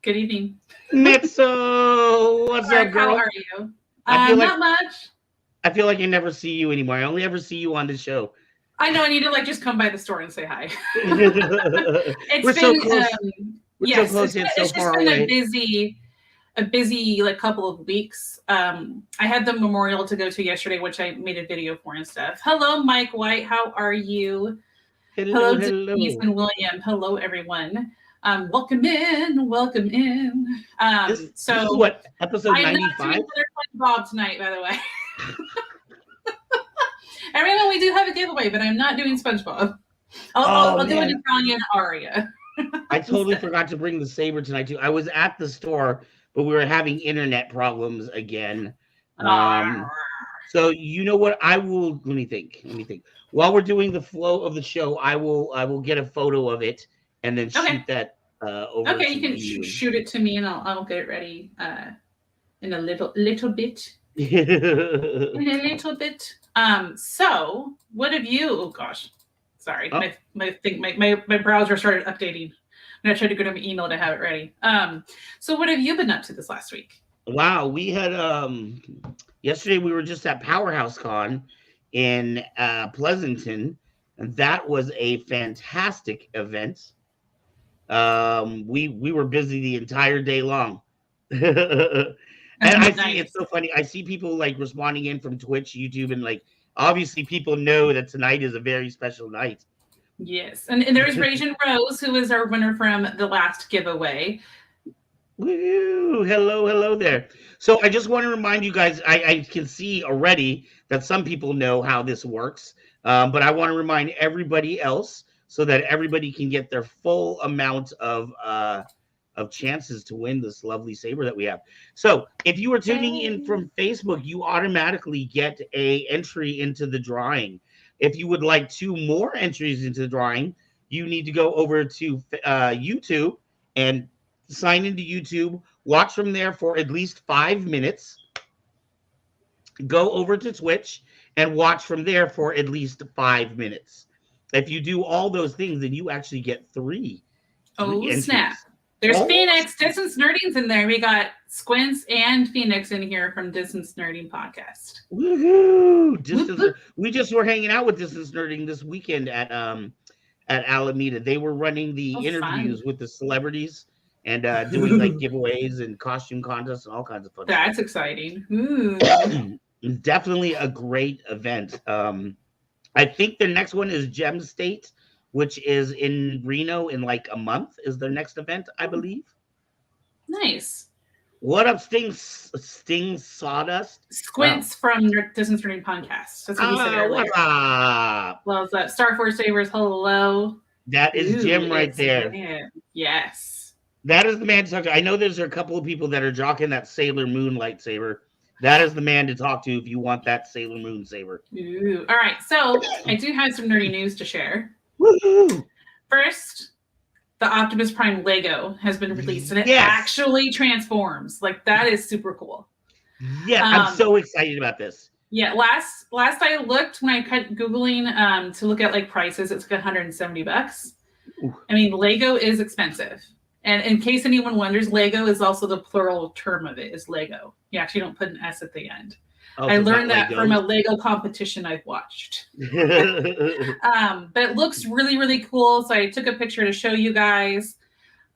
Good evening. Mitso, what's up, girl? How are you? Not much. I feel like I never see you anymore. I only ever see you on the show. I know. I need to just come by the store and say hi. We're so close. We're so close yet so far away. A busy couple of weeks. I had the memorial to go to yesterday, which I made a video for and stuff. Hello, Mike White. How are you? Hello. Denise and William. Hello, everyone. Welcome in. This is what, episode 95? I'm not doing Bob tonight, by the way. Everyone, we do have a giveaway, but I'm not doing SpongeBob. I'll do an Italian aria. I totally forgot to bring the Saber tonight, too. I was at the store, but we were having internet problems again. So you know what? Let me think. While we're doing the flow of the show, I will get a photo of it and then shoot that over. Okay, you can shoot it to me, and I'll get it ready in a little bit. So what have you? Oh gosh, sorry. Oh. My browser started updating. I'm gonna try to go to my email to have it ready. So what have you been up to this last week? Wow, we had yesterday we were just at Powerhouse Con in Pleasanton, and that was a fantastic event. We were busy the entire day long. And I see it's so funny. I see people responding in from Twitch, YouTube, and obviously people know that tonight is a very special night. Yes, and there's Rasian Rose, who is our winner from the last giveaway. Woo! Hello there. So I just want to remind you guys, I can see already that some people know how this works, but I want to remind everybody else so that everybody can get their full amount of chances to win this lovely Saber that we have. So if you are tuning in from Facebook, you automatically get a entry into the drawing. If you would like 2 more entries into the drawing, you need to go over to YouTube and sign into YouTube, watch from there for at least 5 minutes, go over to Twitch and watch from there for at least 5 minutes. If you do all those things, then you actually get 3. Oh, snap. There's Phoenix, Distance Nerding's in there. We got Squints and Phoenix in here from Distance Nerding Podcast. Woohoo! We just were hanging out with Distance Nerding this weekend at Alameda. They were running the interviews with the celebrities and doing giveaways and costume contests and all kinds of fun. That's exciting. Definitely a great event. I think the next one is Gem State, which is in Reno in a month, is their next event, I believe. Nice. What up, Sting Sawdust? Squints from Distance Nerding Podcast. That's what you said earlier. What's up? Well, it's that Star Force Sabers. Hello. That is Jim right there. Man. Yes. That is the man to talk to. I know there's a couple of people that are jocking that Sailor Moon lightsaber. That is the man to talk to if you want that Sailor Moon saber. Ooh. All right. So I do have some nerdy news to share. Woo-hoo. First, the Optimus Prime Lego has been released, and it actually transforms. That is super cool. Yeah, I'm so excited about this. Yeah, last I looked when I kept Googling to look at prices, it's $170. Ooh. I mean, Lego is expensive. And in case anyone wonders, Lego is also the plural term of it, is Lego. You actually don't put an S at the end. Oh, I learned that from a Lego competition I've watched. But it looks really, really cool. So I took a picture to show you guys.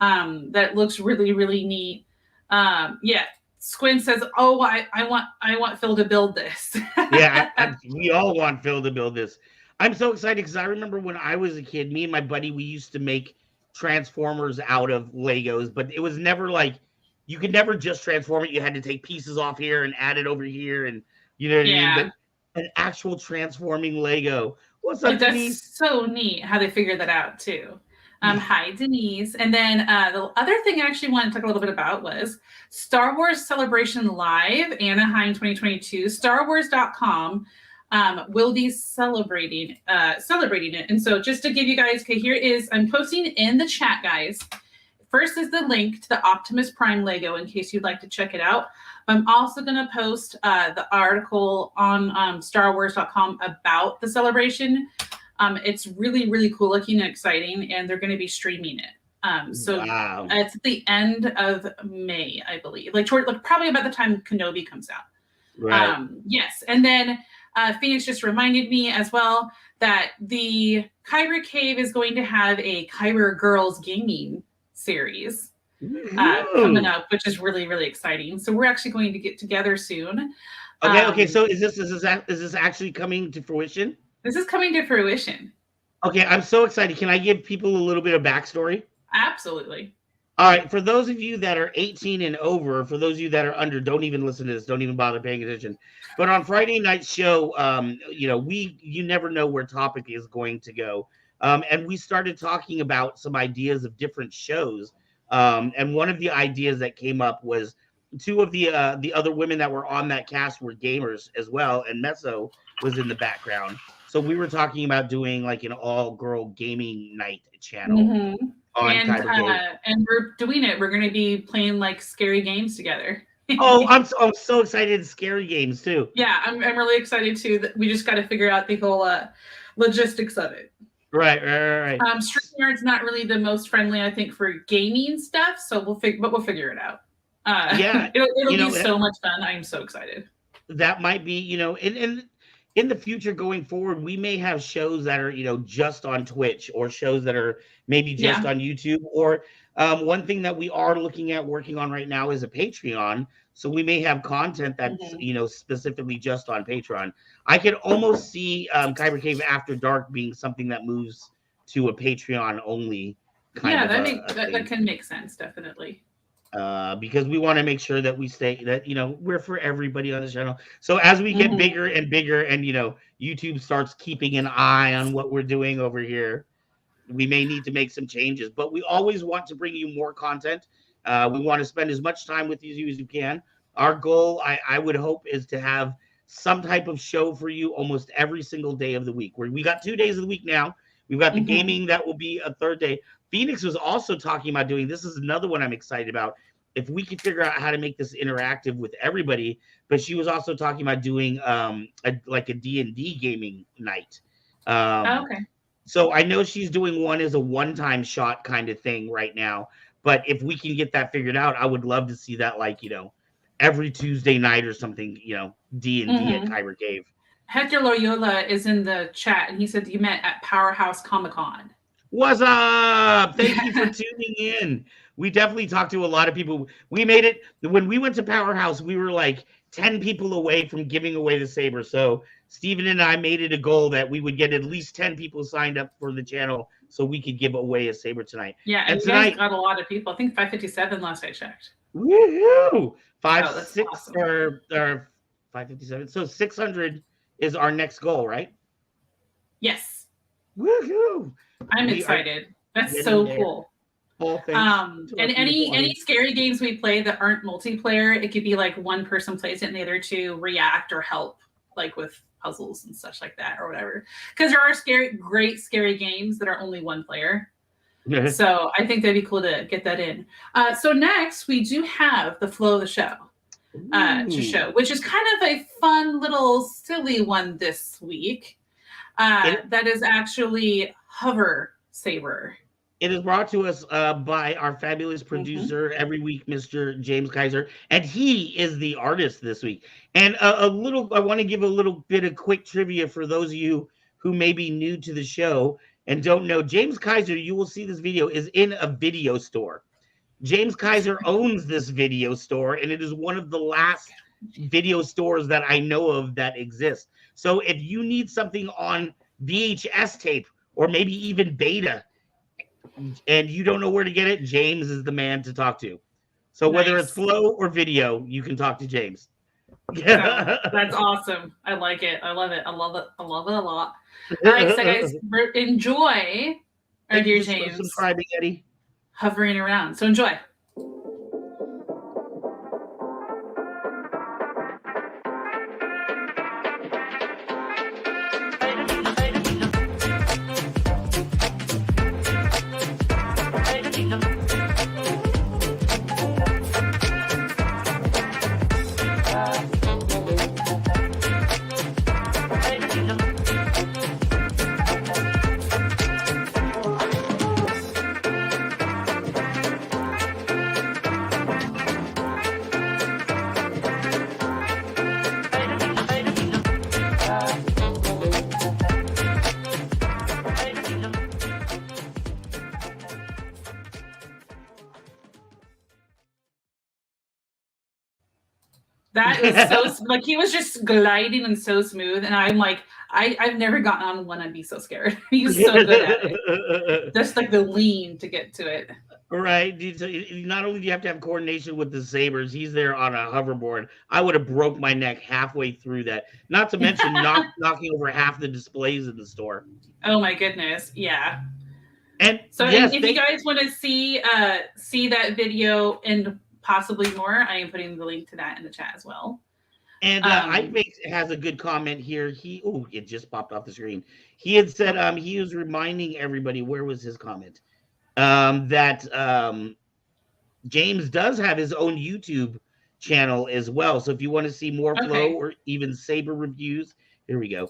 That looks really, really neat. Squint says, "Oh, I want Phil to build this." Yeah, we all want Phil to build this. I'm so excited because I remember when I was a kid, me and my buddy, we used to make Transformers out of Legos, but it was never you could never just transform it. You had to take pieces off here and add it over here, and you know what I mean? But an actual transforming Lego. What's up, Denise? That's so neat how they figured that out too. Hi, Denise. And then the other thing I actually wanted to talk a little bit about was Star Wars Celebration Live, Anaheim 2022. StarWars.com will be celebrating it. And so just to give you guys, I'm posting in the chat, guys. First is the link to the Optimus Prime Lego in case you'd like to check it out. I'm also going to post the article on StarWars.com about the celebration. It's really, really cool looking and exciting, and they're going to be streaming it. So Wow. it's at the end of May, I believe, like probably about the time Kenobi comes out. Right. Yes, and then Phoenix just reminded me as well that the Kyber Cave is going to have a Kyber Girls gaming series coming up, which is really, really exciting. So we're actually going to get together soon. Okay. So is this actually coming to fruition? This is coming to fruition. Okay, I'm so excited. Can I give people a little bit of backstory? Absolutely. All right, for those of you that are 18 and over, for those of you that are under, don't even listen to this. Don't even bother paying attention. But on Friday night show, you never know where topic is going to go, and we started talking about some ideas of different shows. And one of the ideas that came up was two of the other women that were on that cast were gamers as well, and Meso was in the background. So we were talking about doing like an all-girl gaming night channel. Mm-hmm. And we're doing it. We're going to be playing like scary games together. I'm so excited! Scary games too. Yeah, I'm really excited too. That we just got to figure out the whole logistics of it. Right. StreamYard's not really the most friendly, I think, for gaming stuff. So we'll figure it out. It'll be so much fun. I'm so excited. That might be, in the future going forward, we may have shows that are, just on Twitch, or shows that are maybe just on YouTube, or one thing that we are looking at working on right now is a Patreon. So we may have content that's, specifically just on Patreon. I could almost see Kyber Cave After Dark being something that moves to a Patreon only kind of that can make sense, definitely. Because we want to make sure that we stay that we're for everybody on the channel. So as we get bigger and bigger, and YouTube starts keeping an eye on what we're doing over here, we may need to make some changes. But we always want to bring you more content. We want to spend as much time with you as you can. Our goal, I would hope, is to have some type of show for you almost every single day of the week. We got 2 days of the week now. We've got the gaming that will be a third day. Phoenix was also talking about doing, this is another one I'm excited about, if we could figure out how to make this interactive with everybody. But she was also talking about doing a D&D gaming night. Okay. So I know she's doing one as a one-time shot kind of thing right now. But if we can get that figured out, I would love to see that, every Tuesday night or something, D&D at Kyber Cave. Hector Loyola is in the chat, and he said you met at Powerhouse Comic-Con. What's up? Thank you for tuning in. We definitely talked to a lot of people. We made it. When we went to Powerhouse, we were like 10 people away from giving away the Saber. So Steven and I made it a goal that we would get at least 10 people signed up for the channel so we could give away a Saber tonight. Yeah, and tonight got a lot of people. I think 557 last I checked. Woohoo! 6 awesome. or 557. So 600 is our next goal, right? Yes. Woohoo! I'm excited. That's so cool. And any scary games we play that aren't multiplayer, it could be like one person plays it and the other two react or help, like with puzzles and such like that or whatever. Because there are great scary games that are only one player. So I think that'd be cool to get that in. So next we do have the flow of the show to show, which is kind of a fun little silly one this week. That is actually HoverSaber. It is brought to us by our fabulous producer every week, Mr. James Kaiser, and he is the artist this week. And I want to give a little bit of quick trivia for those of you who may be new to the show and don't know. James Kaiser, you will see this video, is in a video store. James Kaiser owns this video store, and it is one of the last video stores that I know of that exists. So if you need something on VHS tape or maybe even beta, and you don't know where to get it, James is the man to talk to. So whether it's flow or video, you can talk to James. That's awesome. I like it. I love it. I love it a lot. All right, so guys, enjoy our dear James subscribing, Eddie. Hovering around. So enjoy. That was so like he was just gliding and so smooth, and I'm like, I've never gotten on one and be so scared. He's so good at it. Just like the lean to get to it. Right. So not only do you have to have coordination with the sabers, he's there on a hoverboard. I would have broke my neck halfway through that. Not to mention knocking over half the displays in the store. Oh my goodness. Yeah. And so yes, if you guys want to see that video and possibly more, I am putting the link to that in the chat as well. And Ike has a good comment here. It just popped off the screen. He had said he was reminding everybody, where was his comment? That James does have his own YouTube channel as well. So if you want to see more flow or even Saber reviews, here we go.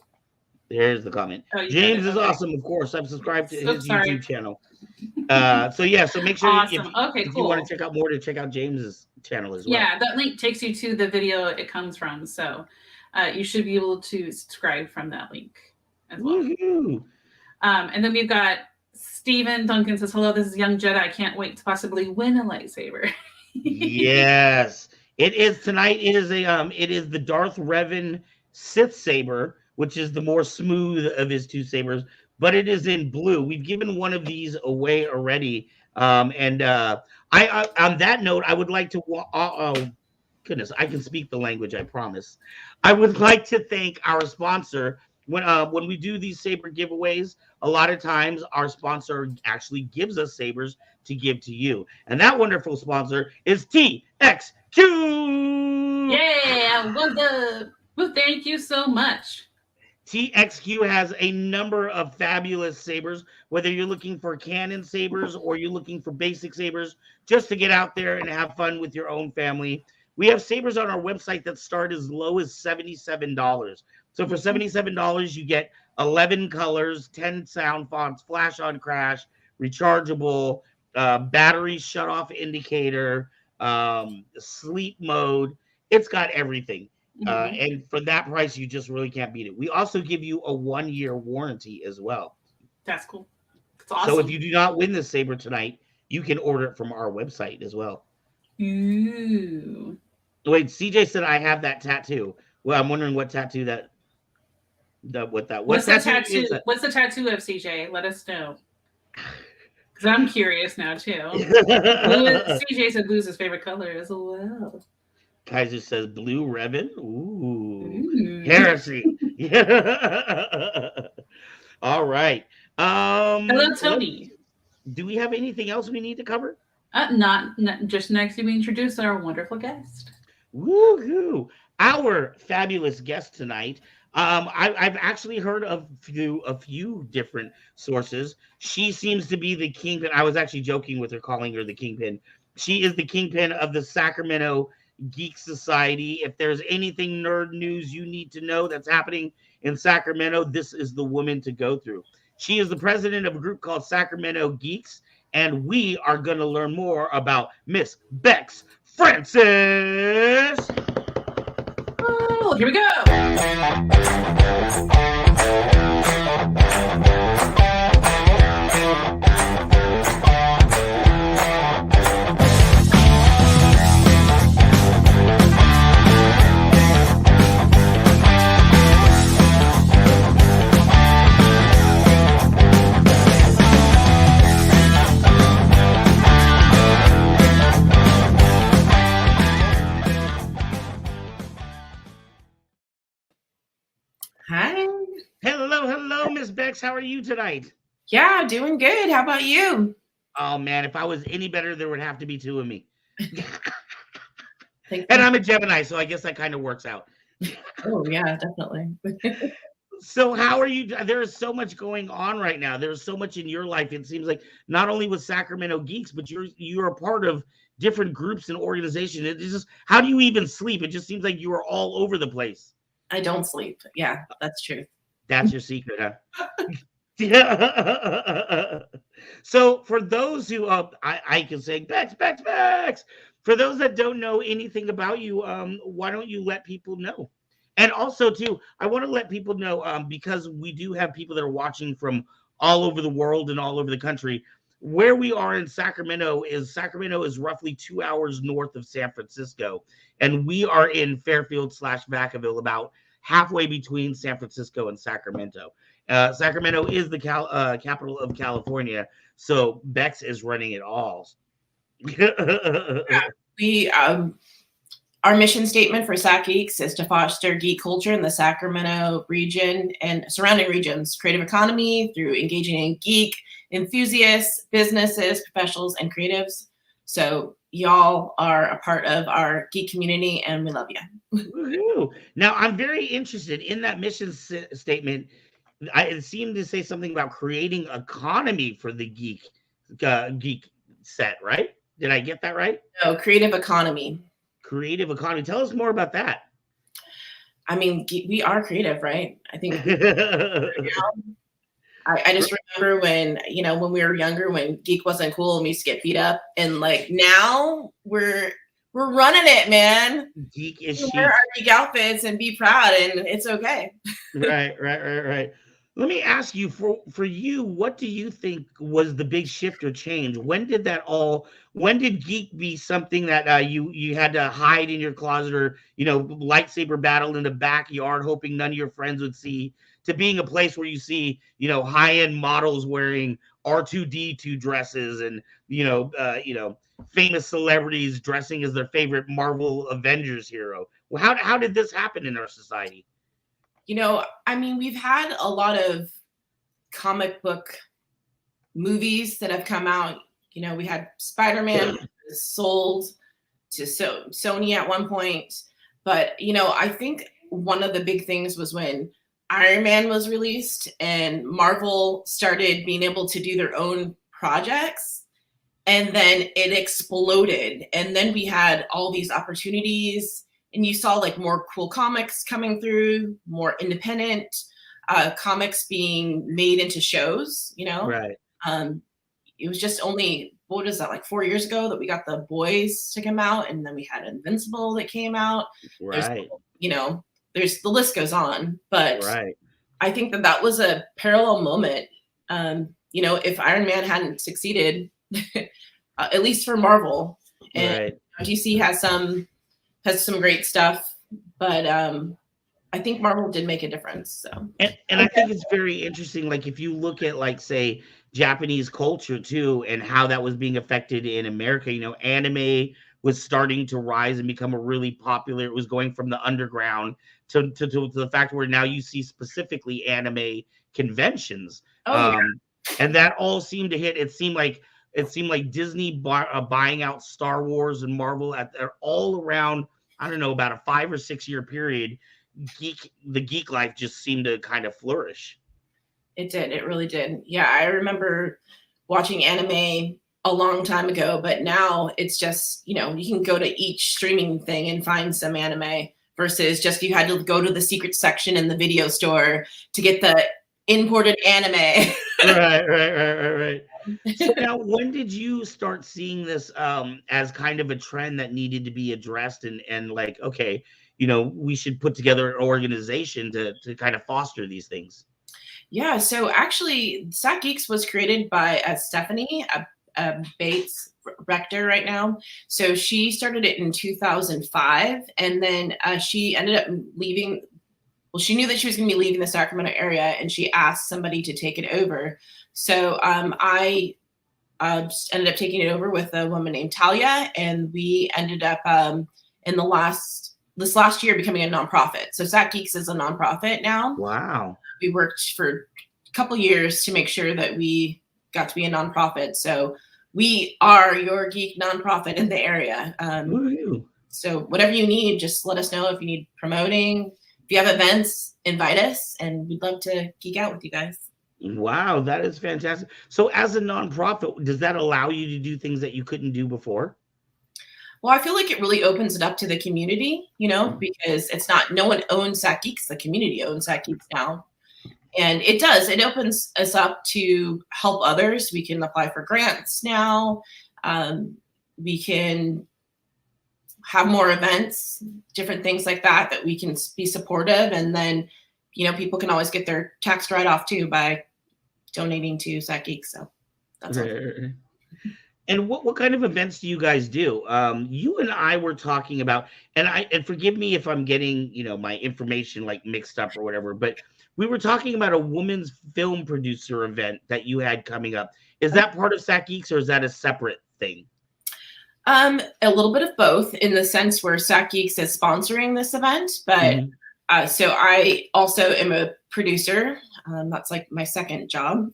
There's the comment. James is awesome, of course. I've subscribed to his YouTube channel. So make sure if you want to check out more, to check out James's channel as well. Yeah, that link takes you to the video it comes from. So you should be able to subscribe from that link as well. And then we've got Steven Duncan says, hello, this is Young Jedi. I can't wait to possibly win a lightsaber. Yes. It is tonight. It is the Darth Revan Sith Saber, which is the more smooth of his two sabers, but it is in blue. We've given one of these away already. I on that note, I would like to goodness, I can speak the language, I promise. I would like to thank our sponsor. When we do these saber giveaways, a lot of times our sponsor actually gives us sabers to give to you. And that wonderful sponsor is TXQ. Yeah, well, thank you so much. TXQ has a number of fabulous sabers, whether you're looking for cannon sabers or you're looking for basic sabers, just to get out there and have fun with your own family. We have sabers on our website that start as low as $77. So for $77, you get 11 colors, 10 sound fonts, flash on crash, rechargeable, battery shut off indicator, sleep mode. It's got everything. And for that price, you just really can't beat it. We also give you a 1-year warranty as well. That's cool. That's awesome. So if you do not win this saber tonight, you can order it from our website as well. Ooh. Wait, CJ said I have that tattoo. Well, I'm wondering what tattoo what's the tattoo? What's the tattoo of, CJ? Let us know. Because I'm curious now too. CJ said blue's his favorite color as well. Kaiser says blue Revan. Ooh. Heresy. All right. Hello, Tony. Do we have anything else we need to cover? Not just next we introduce our wonderful guest. Woohoo! Our fabulous guest tonight. I've actually heard of a few different sources. She seems to be the kingpin. I was actually joking with her, calling her the kingpin. She is the kingpin of the Sacramento Geek Society. If there's anything nerd news you need to know that's happening in Sacramento, this is the woman to go through. She is the president of a group called Sacramento Geeks, and we are going to learn more about Miss Bex Francis. Oh, here we go. Hi. Hello, Miss Bex. How are you tonight? Yeah, doing good. How about you? Oh, man, if I was any better, there would have to be two of me. And I'm a Gemini, so I guess that kind of works out. Oh, yeah, definitely. So how are you? There is so much going on right now. There's so much in your life. It seems like not only with Sacramento Geeks, but you're a part of different groups and organizations. It's just, how do you even sleep? It just seems like you are all over the place. I don't sleep. Yeah, that's true. That's your secret, huh? So for those who I can say Bex. For those that don't know anything about you, why don't you let people know? And also too, I want to let people know, because we do have people that are watching from all over the world and all over the country. where we are in Sacramento is roughly 2 hours north of San Francisco, and we are in Fairfield / Vacaville, about halfway between San Francisco and Sacramento. Sacramento is the capital of California, so Bex is running it all. We our mission statement for SacGeeks is to foster geek culture in the Sacramento region and surrounding regions, creative economy through engaging in geek enthusiasts, businesses, professionals, and creatives. So y'all are a part of our geek community, and we love you. Woo-hoo. Now, I'm very interested in that mission statement. It seemed to say something about creating economy for the geek set, right? Did I get that right? No, creative economy. Creative economy. Tell us more about that. I mean, we are creative, right? I think I just remember when, when we were younger, when geek wasn't cool and we used to get beat up, and like now we're running it, man. Geek is wear our geek outfits and be proud, and it's okay. Right. Let me ask you, for you, what do you think was the big shift or change? When did geek be something that you had to hide in your closet, or lightsaber battle in the backyard hoping none of your friends would see, to being a place where you see high-end models wearing R2-D2 dresses, and famous celebrities dressing as their favorite Avengers hero? Well, how did this happen in our society? I mean, we've had a lot of comic book movies that have come out. We had Spider-Man sold to Sony at one point. But, I think one of the big things was when Iron Man was released and Marvel started being able to do their own projects. And then it exploded. And then we had all these opportunities. And you saw like more cool comics coming through, more independent comics being made into shows, Right. It was just only, what is that, like 4 years ago that we got The Boys to come out, and then we had Invincible that came out. Right. There's the list goes on, but right. I think that was a parallel moment. If Iron Man hadn't succeeded, at least for Marvel, and DC has some great stuff, but I think Marvel did make a difference. So, and I think it's very interesting. Like if you look at like say Japanese culture too, and how that was being affected in America. Anime was starting to rise and become a really popular. It was going from the underground to the fact where now you see specifically anime conventions, and that all seemed to hit. It seemed like Disney buying out Star Wars and Marvel all around, I don't know, about a 5 or 6 year period. The geek life just seemed to kind of flourish. It did. It really did. Yeah, I remember watching anime a long time ago, but now it's just, you can go to each streaming thing and find some anime versus just you had to go to the secret section in the video store to get the imported anime. Right. So now, when did you start seeing this as kind of a trend that needed to be addressed, and like, okay, we should put together an organization to kind of foster these things? Yeah, so actually, SacGeeks was created by Stephanie Bates Rector right now. So she started it in 2005, and then she ended up leaving. Well, she knew that she was going to be leaving the Sacramento area, and she asked somebody to take it over. So I just ended up taking it over with a woman named Talia, and we ended up in this last year becoming a nonprofit. So SacGeeks is a nonprofit now. Wow. We worked for a couple years to make sure that we got to be a nonprofit. So we are your geek nonprofit in the area. So whatever you need, just let us know. If you need promoting, if you have events, invite us, and we'd love to geek out with you guys. Wow, that is fantastic. So as a nonprofit, does that allow you to do things that you couldn't do before? Well, I feel like it really opens it up to the community, because it's not, no one owns SacGeeks, the community owns SacGeeks now. And it opens us up to help others. We can apply for grants now. We can have more events, different things like that we can be supportive. And then, people can always get their tax write-off too by donating to SacGeeks. So That's all. And what kind of events do you guys do? You and I were talking about, and forgive me if I'm getting my information like mixed up or whatever, but we were talking about a woman's film producer event that you had coming up. Is that part of SacGeeks or is that a separate thing? A little bit of both, in the sense where SacGeeks is sponsoring this event, but so I also am a producer. That's like my second job,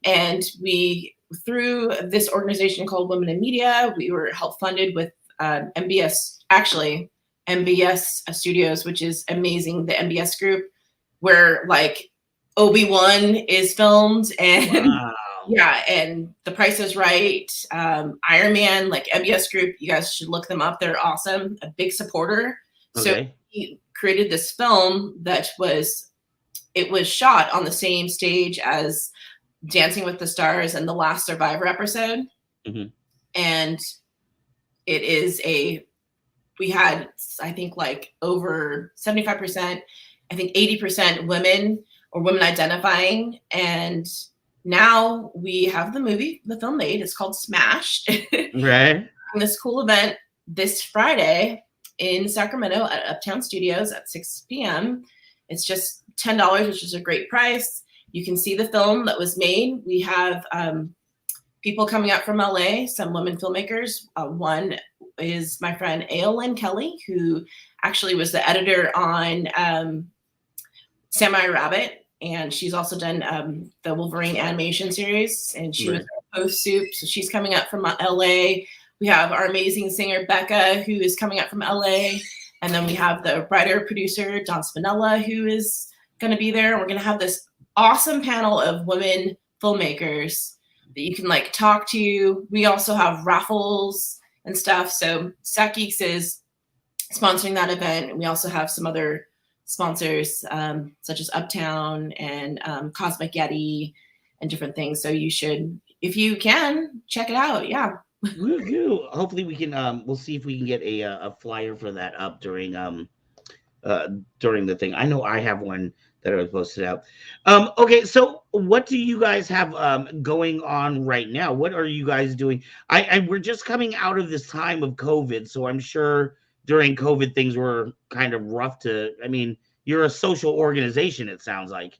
and we, through this organization called Women in Media, we were help funded with MBS Studios, which is amazing. The MBS group, where like Obi-Wan is filmed, and Wow. yeah, and The Price is Right, Iron Man, like MBS group, you guys should look them up. They're awesome, a big supporter. Okay. So he created this film that was shot on the same stage as Dancing with the Stars and The Last Survivor episode. And it is we had, I think, like over 75%, I think 80% women or women identifying. And now we have the film made. It's called Smashed. Right. This cool event this Friday in Sacramento at Uptown Studios at 6 p.m. It's just $10, which is a great price. You can see the film that was made. We have people coming out from LA, some women filmmakers. One is my friend Aolyn Kelly, who actually was the editor on Samurai Rabbit, and she's also done the Wolverine animation series, and she was post Soup, so she's coming up from LA. We have our amazing singer Becca, who is coming up from LA, and then we have the writer producer Don Spinella, who is going to be there. We're going to have this awesome panel of women filmmakers that you can like talk to. We also have raffles and stuff. So SacGeeks is sponsoring that event, and we also have some other sponsors such as Uptown and Cosmic Yeti and different things. So you should, if you can, check it out. Yeah. Woo-hoo. Hopefully we can we'll see if we can get a flyer for that up during the thing. I know I have one that I was posted out. Okay, so what do you guys have going on right now? What are you guys doing? We're just coming out of this time of COVID, so I'm sure during COVID things were kind of rough you're a social organization, it sounds like.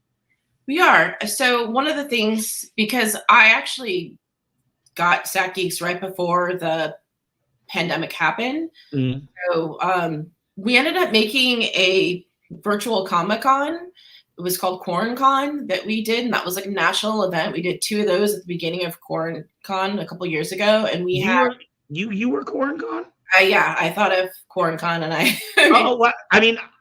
We are. So one of the things, because I actually got SacGeeks right before the pandemic happened. So we ended up making a virtual Comic-Con. It was called QuaranCon that we did, and that was like a national event. We did 2 of those at the beginning of QuaranCon a couple years ago, and you were QuaranCon? Yeah, I thought of QuaranCon, and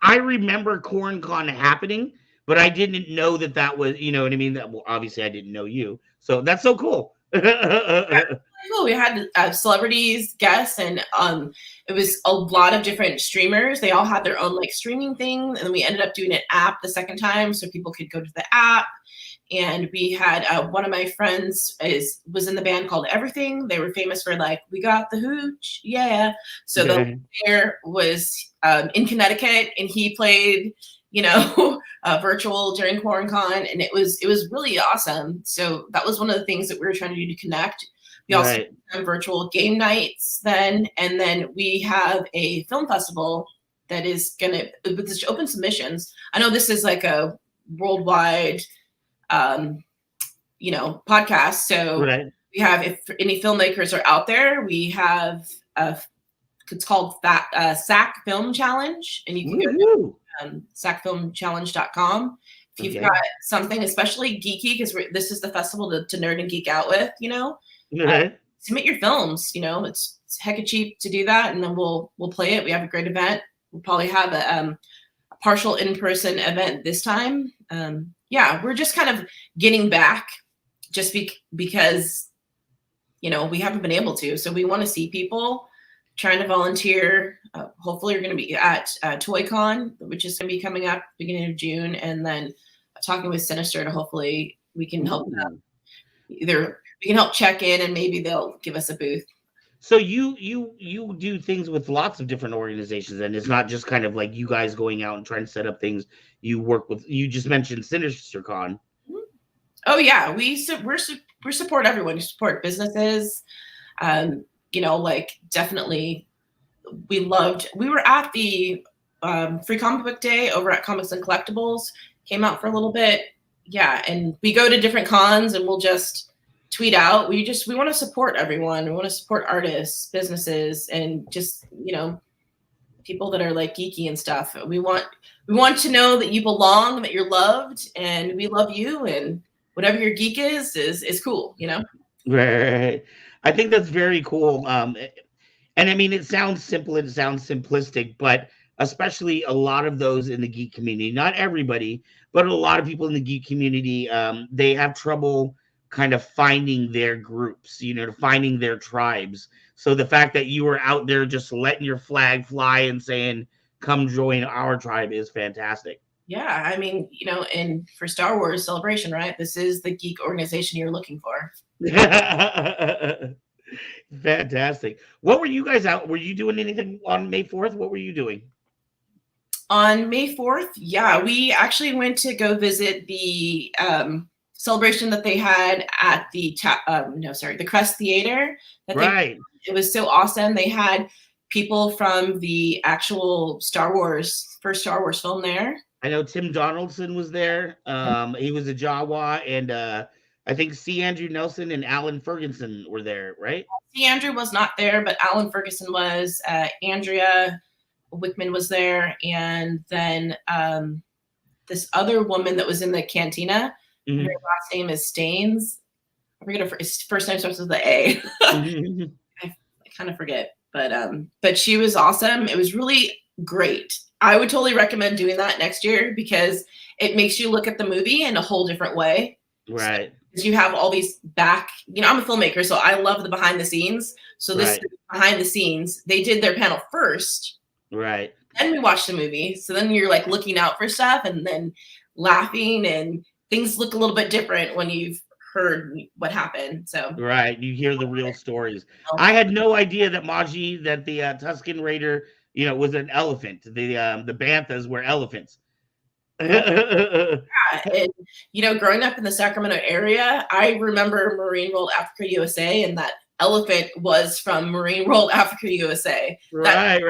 I remember QuaranCon happening, but I didn't know that was, you know what I mean? That, well, obviously I didn't know you, so that's so cool. Cool. We had celebrities, guests, and it was a lot of different streamers. They all had their own like streaming thing, and we ended up doing an app the second time, so people could go to the app. And we had one of my friends was in the band called Everything. They were famous for like, we got the hooch, yeah. So the singer was in Connecticut, and he played, virtual during QuaranCon, and it was really awesome. So that was one of the things that we were trying to do to connect. We also have virtual game nights then, and then we have a film festival that is with open submissions. I know this is like a worldwide podcast. So we have, if any filmmakers are out there, we have it's called SAC Film Challenge, and you can go to sacfilmchallenge.com. If you've got something especially geeky, because this is the festival to nerd and geek out with, submit your films. It's hecka cheap to do that, and then we'll play it. We have a great event. We'll probably have a partial in-person event this time. We're just kind of getting back just because, we haven't been able to. So we want to see people trying to volunteer. Hopefully you're going to be at ToyCon, which is going to be coming up beginning of June. And then talking with Sinister to hopefully we can help them. Either we can help check in, and maybe they'll give us a booth. So you do things with lots of different organizations, and it's not just kind of like you guys going out and trying to set up things. You work with, you just mentioned SinisterCon. Oh yeah, we're support everyone. We support businesses. You know, like definitely we were at the Free Comic Book Day over at Comics and Collectibles, came out for a little bit. Yeah, and we go to different cons and we'll just tweet out. We want to support everyone. We want to support artists, businesses, and just, you know, people that are like geeky and stuff. We want to know that you belong, that you're loved, and we love you, and whatever your geek is cool, you know? Right. I think that's very cool. And I mean, it sounds simple, it sounds simplistic, but especially a lot of those in the geek community, not everybody, but a lot of people in the geek community, they have trouble kind of finding their groups, you know, finding their tribes. So the fact that you were out there just letting your flag fly and saying, come join our tribe is fantastic. Yeah, I mean, you know, and for Star Wars Celebration, right? This is the geek organization you're looking for. Fantastic. What were you guys out? Were you doing anything on May 4th? What were you doing? On May 4th, yeah, we actually went to go visit the celebration that they had at the the Crest Theater. Right. It was so awesome. They had people from the actual first Star Wars film there. I know Tim Donaldson was there. He was a Jawa, and I think C. Andrew Nelson and Alan Ferguson were there, right? C. Andrew was not there, but Alan Ferguson was. Andrea Wickman was there, and then this other woman that was in the cantina. Mm-hmm. Her last name is Staines. I forget her first name starts with the A. I kind of forget, but she was awesome. It was really great. I would totally recommend doing that next year because it makes you look at the movie in a whole different way. Right. Because you have all these you know, I'm a filmmaker, so I love the behind the scenes. So this behind the scenes, they did their panel first. Right. Then we watched the movie. So then you're like looking out for stuff and then laughing, and things look a little bit different when you've heard what happened. So right, you hear the real stories. I had no idea that Maji, that the Tusken Raider, you know, was an elephant. The banthas were elephants. Yeah, and you know, growing up in the Sacramento area, I remember Marine World Africa USA, and that elephant was from Marine World Africa USA. Right.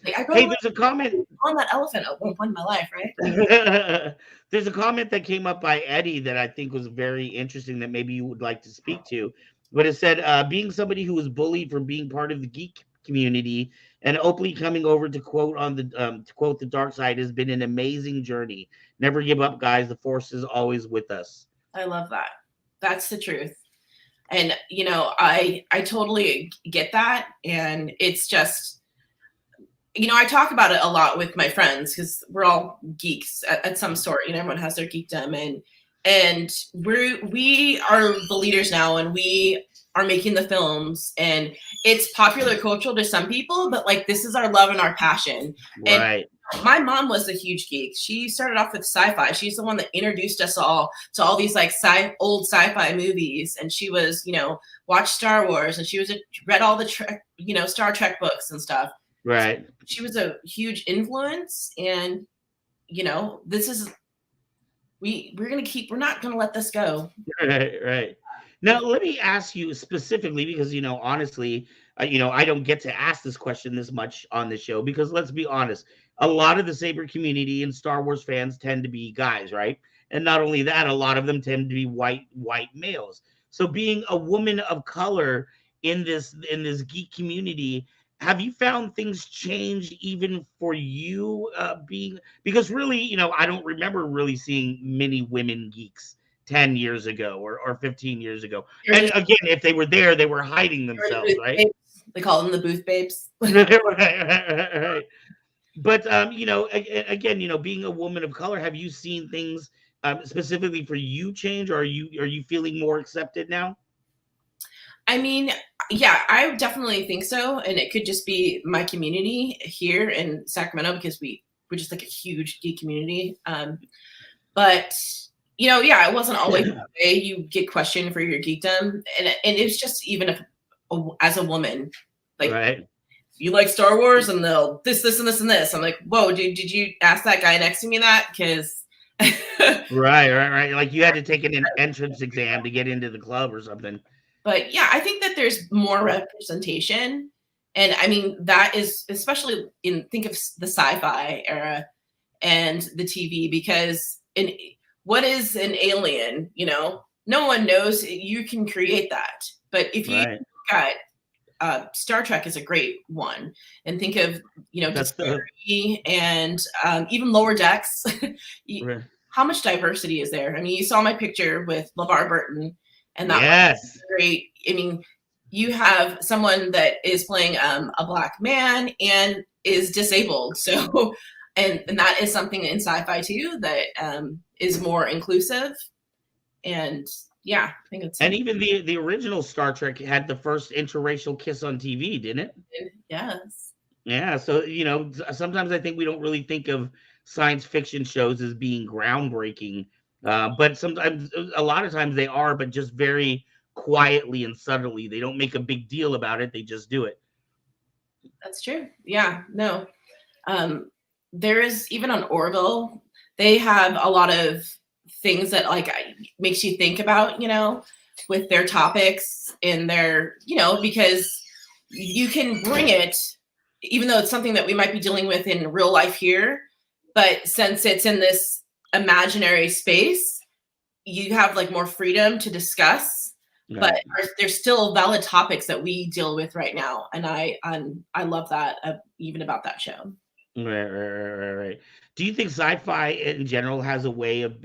Like, Hey, there's a comment on that elephant at one point in my life, right? There's a comment that came up by Eddie that I think was very interesting that maybe you would like to speak to. But it said, being somebody who was bullied from being part of the geek community and openly coming over to quote the dark side has been an amazing journey. Never give up, guys. The force is always with us. I love that. That's the truth. And you know, I totally get that. And it's just, you know, I talk about it a lot with my friends because we're all geeks at some sort. You know, everyone has their geekdom, and we are the leaders now, and we are making the films, and it's popular cultural to some people, but like this is our love and our passion. Right. And my mom was a huge geek. She started off with sci-fi. She's the one that introduced us all to all these like old sci-fi movies, and she was, you know, watched Star Wars, and she read all the Star Trek books and stuff. Right. She was a huge influence, and you know, this is we're not gonna let this go. Right. Now, let me ask you specifically, because, you know, honestly, you know, I don't get to ask this question this much on the show because let's be honest, a lot of the Saber community and Star Wars fans tend to be guys, right? And not only that, a lot of them tend to be white males. So being a woman of color in this geek community, have you found things change even for you because really, you know, I don't remember really seeing many women geeks 10 years ago or 15 years ago. And again, if they were there, they were hiding themselves, right? They call them the booth babes. Right. But, you know, again, you know, being a woman of color, have you seen things specifically for you change, or are you feeling more accepted now? I mean, yeah, I definitely think so. And it could just be my community here in Sacramento because we're just like a huge geek community. But, you know, yeah, it wasn't always that way. You get questioned for your geekdom. And it's just even if, as a woman, like, right. You like Star Wars and they'll this, and this, and this. I'm like, whoa, dude, did you ask that guy next to me that? Because Right. Like you had to take an entrance exam to get into the club or something. But yeah, I think that there's more representation. And I mean, that is especially think of the sci-fi era and the TV, because what is an alien? No one knows. You can create that. But if you got Star Trek is a great one, and think of Discovery and even Lower Decks. How much diversity is there? I mean, you saw my picture with LeVar Burton, and that was great. I mean, you have someone that is playing a Black man and is disabled, so and that is something in sci-fi too that is more inclusive. And yeah, I think it's. And even the original Star Trek had the first interracial kiss on TV, didn't it? Yes. Yeah. So, sometimes I think we don't really think of science fiction shows as being groundbreaking. But sometimes, a lot of times they are, but just very quietly and subtly. They don't make a big deal about it. They just do it. That's true. Yeah. No. There is, even on Orville, they have a lot of things that makes you think about, with their topics and their, because you can bring it, even though it's something that we might be dealing with in real life here, but since it's in this imaginary space, you have more freedom to discuss. Right. But there's still valid topics that we deal with right now, and I love that even about that show. Right. Do you think sci-fi in general has a way of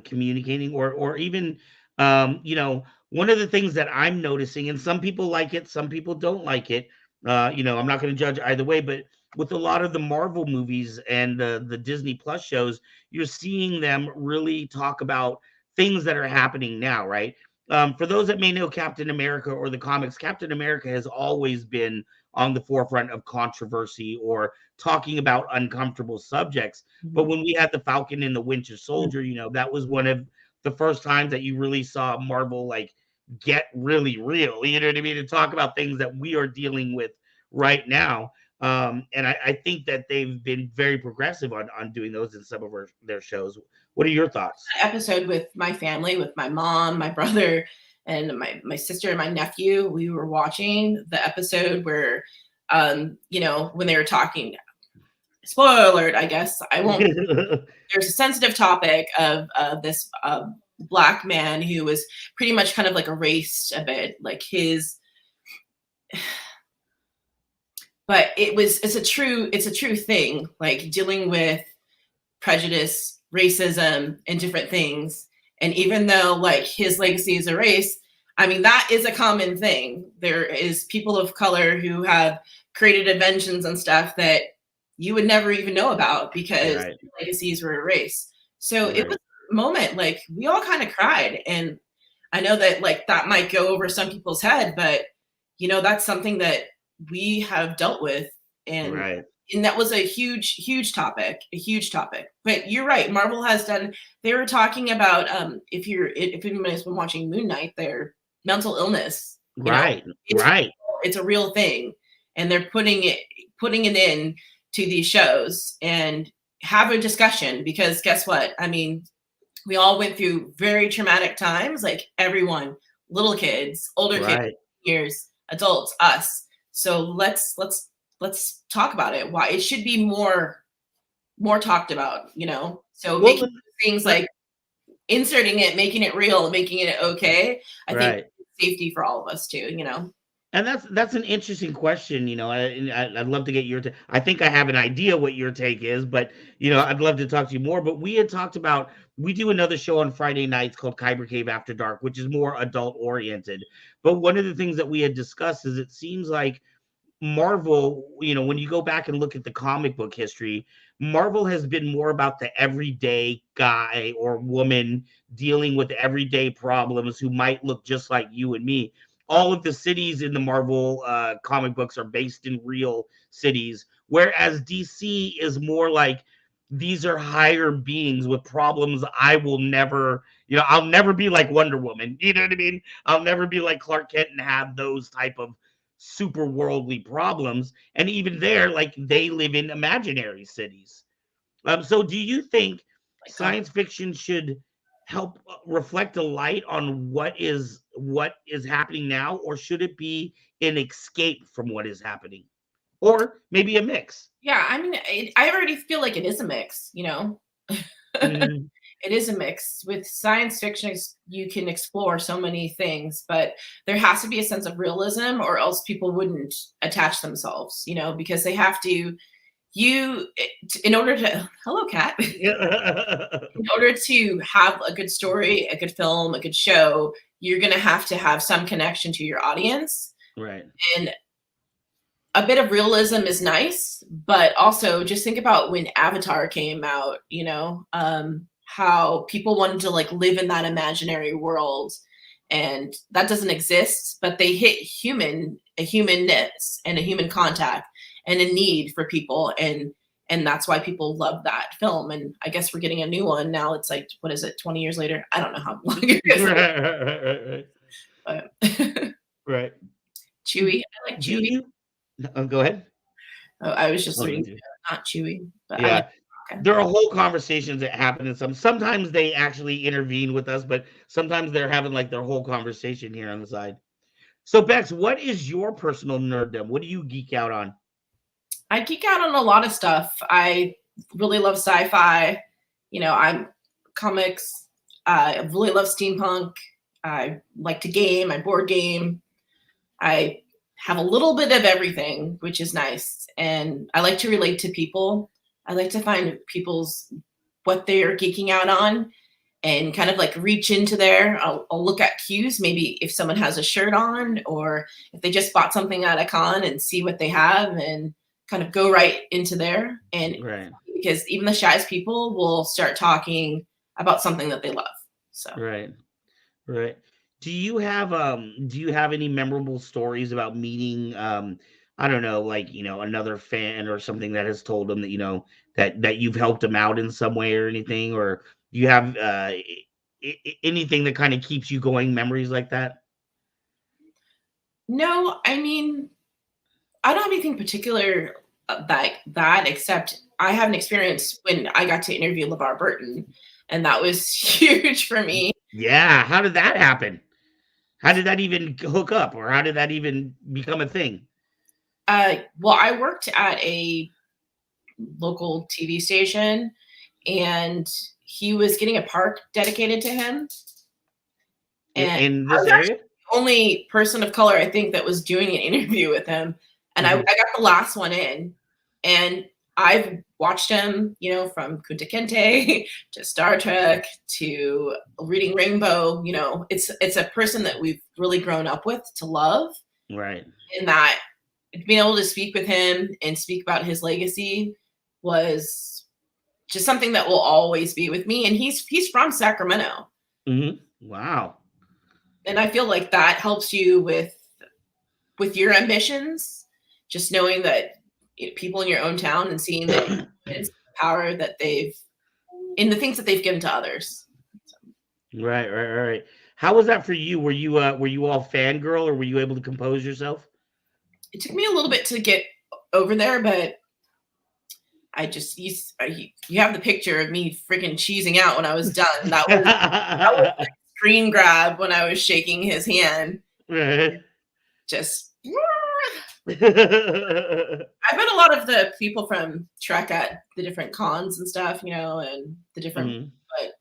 communicating, or even, one of the things that I'm noticing, and some people like it, some people don't like it. I'm not going to judge either way, but with a lot of the Marvel movies and the Disney Plus shows, you're seeing them really talk about things that are happening now, right? For those that may know Captain America or the comics, Captain America has always been on the forefront of controversy or talking about uncomfortable subjects. Mm-hmm. But when we had the Falcon and the Winter Soldier, that was one of the first times that you really saw Marvel get really real, you know what I mean, to talk about things that we are dealing with right now. And I think that they've been very progressive on doing those in some of their shows. What are your thoughts? Episode with my family, with my mom, my brother, and my sister and my nephew, we were watching the episode where, when they were talking, spoiler alert, I guess I won't. There's a sensitive topic of this Black man who was pretty much kind of erased a bit, but it's a true thing, dealing with prejudice, racism, and different things. And even though his legacy is erased, I mean, that is a common thing. There is people of color who have created inventions and stuff that you would never even know about because legacies were erased. So it was a moment, we all kind of cried. And I know that that might go over some people's head, but that's something that we have dealt with. And and that was a huge topic, But you're right. Marvel has done, they were talking about, if anybody's been watching Moon Knight, their mental illness. It's a real thing. And they're putting it in to these shows and have a discussion, because guess what? I mean, we all went through very traumatic times, everyone, little kids, older kids, years, adults, us. So let's talk about it. Why it should be more talked about, So making things inserting it, making it real, making it okay. I think safety for all of us too, And that's an interesting question. I'd love to get your take. I think I have an idea what your take is, but I'd love to talk to you more. But we had talked about, we do another show on Friday nights called Kyber Cave After Dark, which is more adult oriented. But one of the things that we had discussed is it seems like Marvel, when you go back and look at the comic book history, Marvel has been more about the everyday guy or woman dealing with everyday problems who might look just like you and me. All of the cities in the Marvel comic books are based in real cities, whereas DC is more like, these are higher beings with problems I will never, I'll never be like Wonder Woman. You know what I mean? I'll never be like Clark Kent and have those type of super worldly problems. And even there, they live in imaginary cities. So do you think science fiction should help reflect a light on what is happening now, or should it be an escape from what is happening, or maybe a mix? Yeah, I mean, I already feel like it is a mix, you know. Mhm. It is a mix. With science fiction, you can explore so many things, but there has to be a sense of realism, or else people wouldn't attach themselves, you know, because they have to. In order to, hello, cat. In order to have a good story, a good film, a good show, you're going to have some connection to your audience. Right. And a bit of realism is nice, but also just think about when Avatar came out, you know, how people wanted to like live in that imaginary world, and that doesn't exist, but they hit a humanness and a human contact and a need for people. And that's why people love that film. And I guess we're getting a new one now. It's like, what is it, 20 years later? I don't know how long it is. Right. But Right. Chewy. I like Do Chewy. you? Go ahead. Oh, I was just Oh, you reading, do. not Chewy. But I Yeah. like, okay. There are whole conversations that happen, and sometimes they actually intervene with us, but sometimes they're having like their whole conversation here on the side. So, Bex, what is your personal nerddom? What do you geek out on? I geek out on a lot of stuff. I really love sci-fi. You know, I'm comics. I really love steampunk. I like to game. I board game. I have a little bit of everything, which is nice. And I like to relate to people. I like to find what they're geeking out on and kind of like reach into there. I'll look at cues, maybe if someone has a shirt on or if they just bought something at a con, and see what they have and kind of go right into there. And Right. because even the shyest people will start talking about something that they love. So Right. Right. Do you have any memorable stories about meeting I don't know, like, another fan or something that has told them that, that you've helped them out in some way or anything, or do you have anything that kind of keeps you going, memories like that? no, I mean, I don't have anything particular like that, except I have an experience when I got to interview LeVar Burton, and that was huge for me. Yeah, how did that happen? How did that even hook up, or how did that even become a thing? Well, I worked at a local TV station, and he was getting a park dedicated to him. And In I this was actually area? the only person of color, I think, that was doing an interview with him. And I Mhm. got the last one in. And I've watched him, you know, from Kunta Kinte to Star Trek to Reading Rainbow. You know, it's a person that we've really grown up with to love. Right. And that being able to speak with him and speak about his legacy was just something that will always be with me. And he's from Sacramento. Mhm. Wow. And I feel like that helps you with your ambitions, just knowing that people in your own town and seeing the power that they've in the things that they've given to others. Right, right, right. How was that for you? Were you all fangirl, or were you able to compose yourself? It took me a little bit to get over there, but I just you have the picture of me freaking cheesing out when I was done. That was a screen grab when I was shaking his hand. Right. Just I've met a lot of the people from Trek at the different cons and stuff, you know, and the different. Mhm. But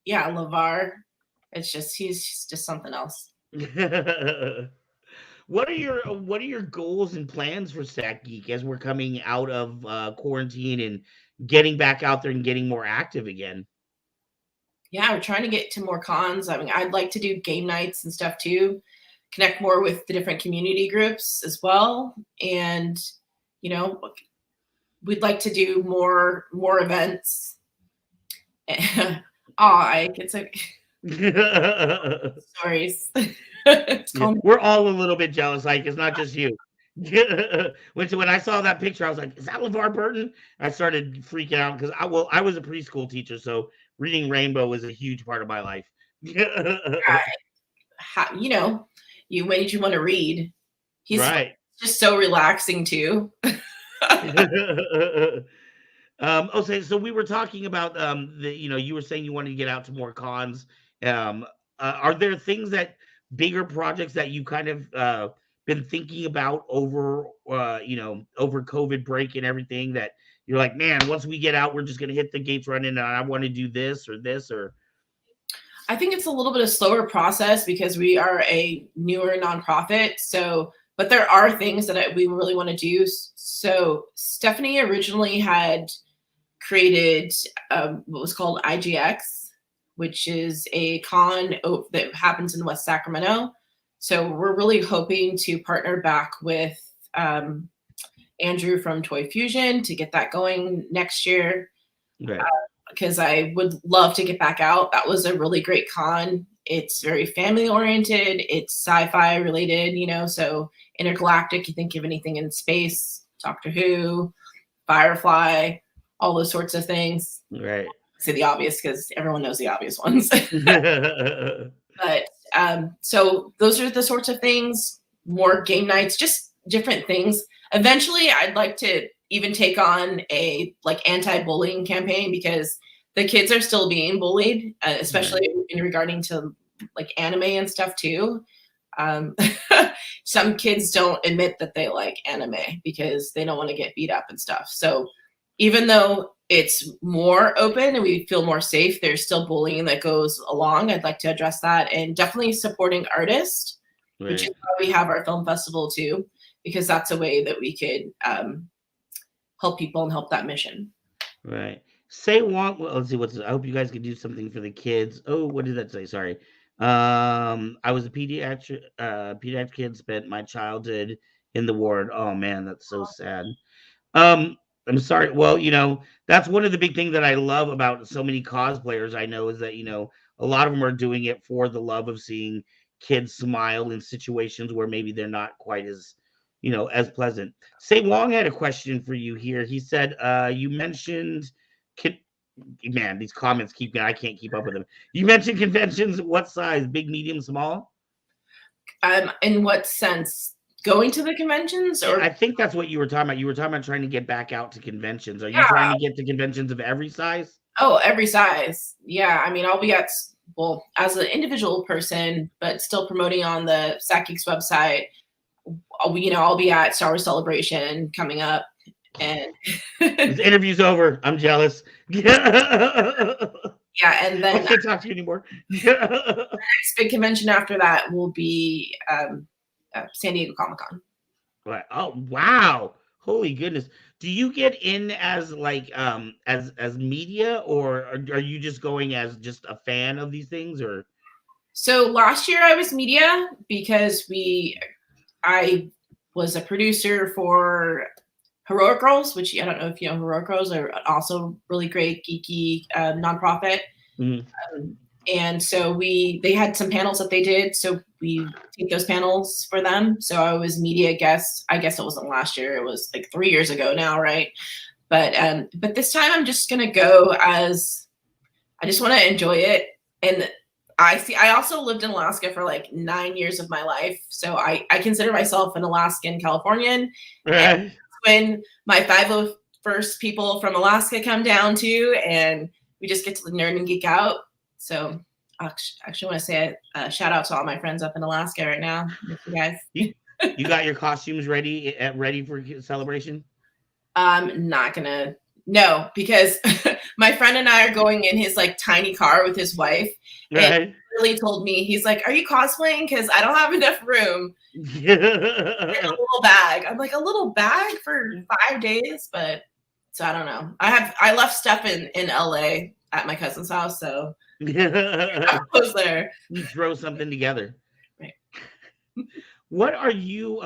yeah, LeVar, he's just something else. What are your goals and plans for SacGeek as we're coming out of quarantine and getting back out there and getting more active again? Yeah, we're trying to get to more cons. I mean, I'd like to do game nights and stuff too, connect more with the different community groups as well, and you know, we'd like to do more events. Ike, it's like stories. It's Yeah, called we're all a little bit jealous, like it's not just you. When I saw that picture, I was like, "Is that LeVar Burton?" I started freaking out because I was a preschool teacher, so reading Rainbow was a huge part of my life. you know, you made you want to read. He's Right. just so relaxing too. So we were talking about you were saying you wanted to get out to more cons. Um, are there things that bigger projects that you kind of been thinking about over over COVID break and everything that you're like, man, once we get out, we're just gonna hit the gates running, and I want to do this or this or I think it's a little bit of slower process because we are a newer nonprofit. So, but there are things that we really want to do. So Stephanie originally had created what was called IGX, which is a con that happens in West Sacramento. So we're really hoping to partner back with Andrew from Toy Fusion to get that going next year. right. Because I would love to get back out. That was a really great con. It's very family oriented. It's sci-fi related, so intergalactic. You think of anything in space, Doctor Who, Firefly, all those sorts of things. Right. Say the obvious because everyone knows the obvious ones. But so those are the sorts of things, more game nights, just different things. Eventually, I'd like to even take on a anti-bullying campaign because the kids are still being bullied, especially in regarding to anime and stuff too. Some kids don't admit that they like anime because they don't want to get beat up and stuff. So even though it's more open and we feel more safe, there's still bullying that goes along. I'd like to address that and definitely supporting artists, which is why we have our film festival too, because that's a way that we could help people and help that mission. Right. Say one. Well, let's see what's. I hope you guys can do something for the kids. Oh, what did that say? Sorry. I was a pediatric kid. Spent my childhood in the ward. Oh man, that's so sad. I'm sorry. Well, that's one of the big things that I love about so many cosplayers I know is that a lot of them are doing it for the love of seeing kids smile in situations where maybe they're not quite as as pleasant. Say Wong had a question for you here. He said, you mentioned, man, these comments I can't keep up with them. You mentioned conventions. What size? Big, medium, small? In what sense? Going to the conventions? Or I think that's what you were talking about. You were talking about trying to get back out to conventions. Are you trying to get to conventions of every size? Oh, every size. Yeah. I mean, I'll be as an individual person, but still promoting on the SacGeeks website. I'll be at Star Wars Celebration coming up, and this interview's over. I'm jealous. Yeah, and then I can't talk to you anymore. The next big convention after that will be San Diego Comic-Con. Right. Oh wow! Holy goodness! Do you get in as as media, or are you just going as just a fan of these things, or? So last year I was media because I was a producer for Heroic Girls, which I don't know if you know Heroic Girls are also really great geeky nonprofit. Mm-hmm. And so they had some panels that they did. So we take those panels for them. So I was media guest. I guess it wasn't last year. It was 3 years ago now, right? But this time I'm just gonna go as I just want to enjoy it. And I also lived in Alaska for 9 years of my life. So I consider myself an Alaskan Californian. Right. When my 501st people from Alaska come down too, and we just get to nerd and geek out. So I actually want to say a shout out to all my friends up in Alaska right now. You guys. You got your costumes ready for celebration? I'm not gonna. No, because my friend and I are going in his tiny car with his wife. Right. And he really told me, he's like, "Are you cosplaying? Because I don't have enough room." Yeah. A little bag. I'm like, a little bag for 5 days, but so I don't know. I left stuff in LA at my cousin's house, so I was there. You throw something together. Right. What are you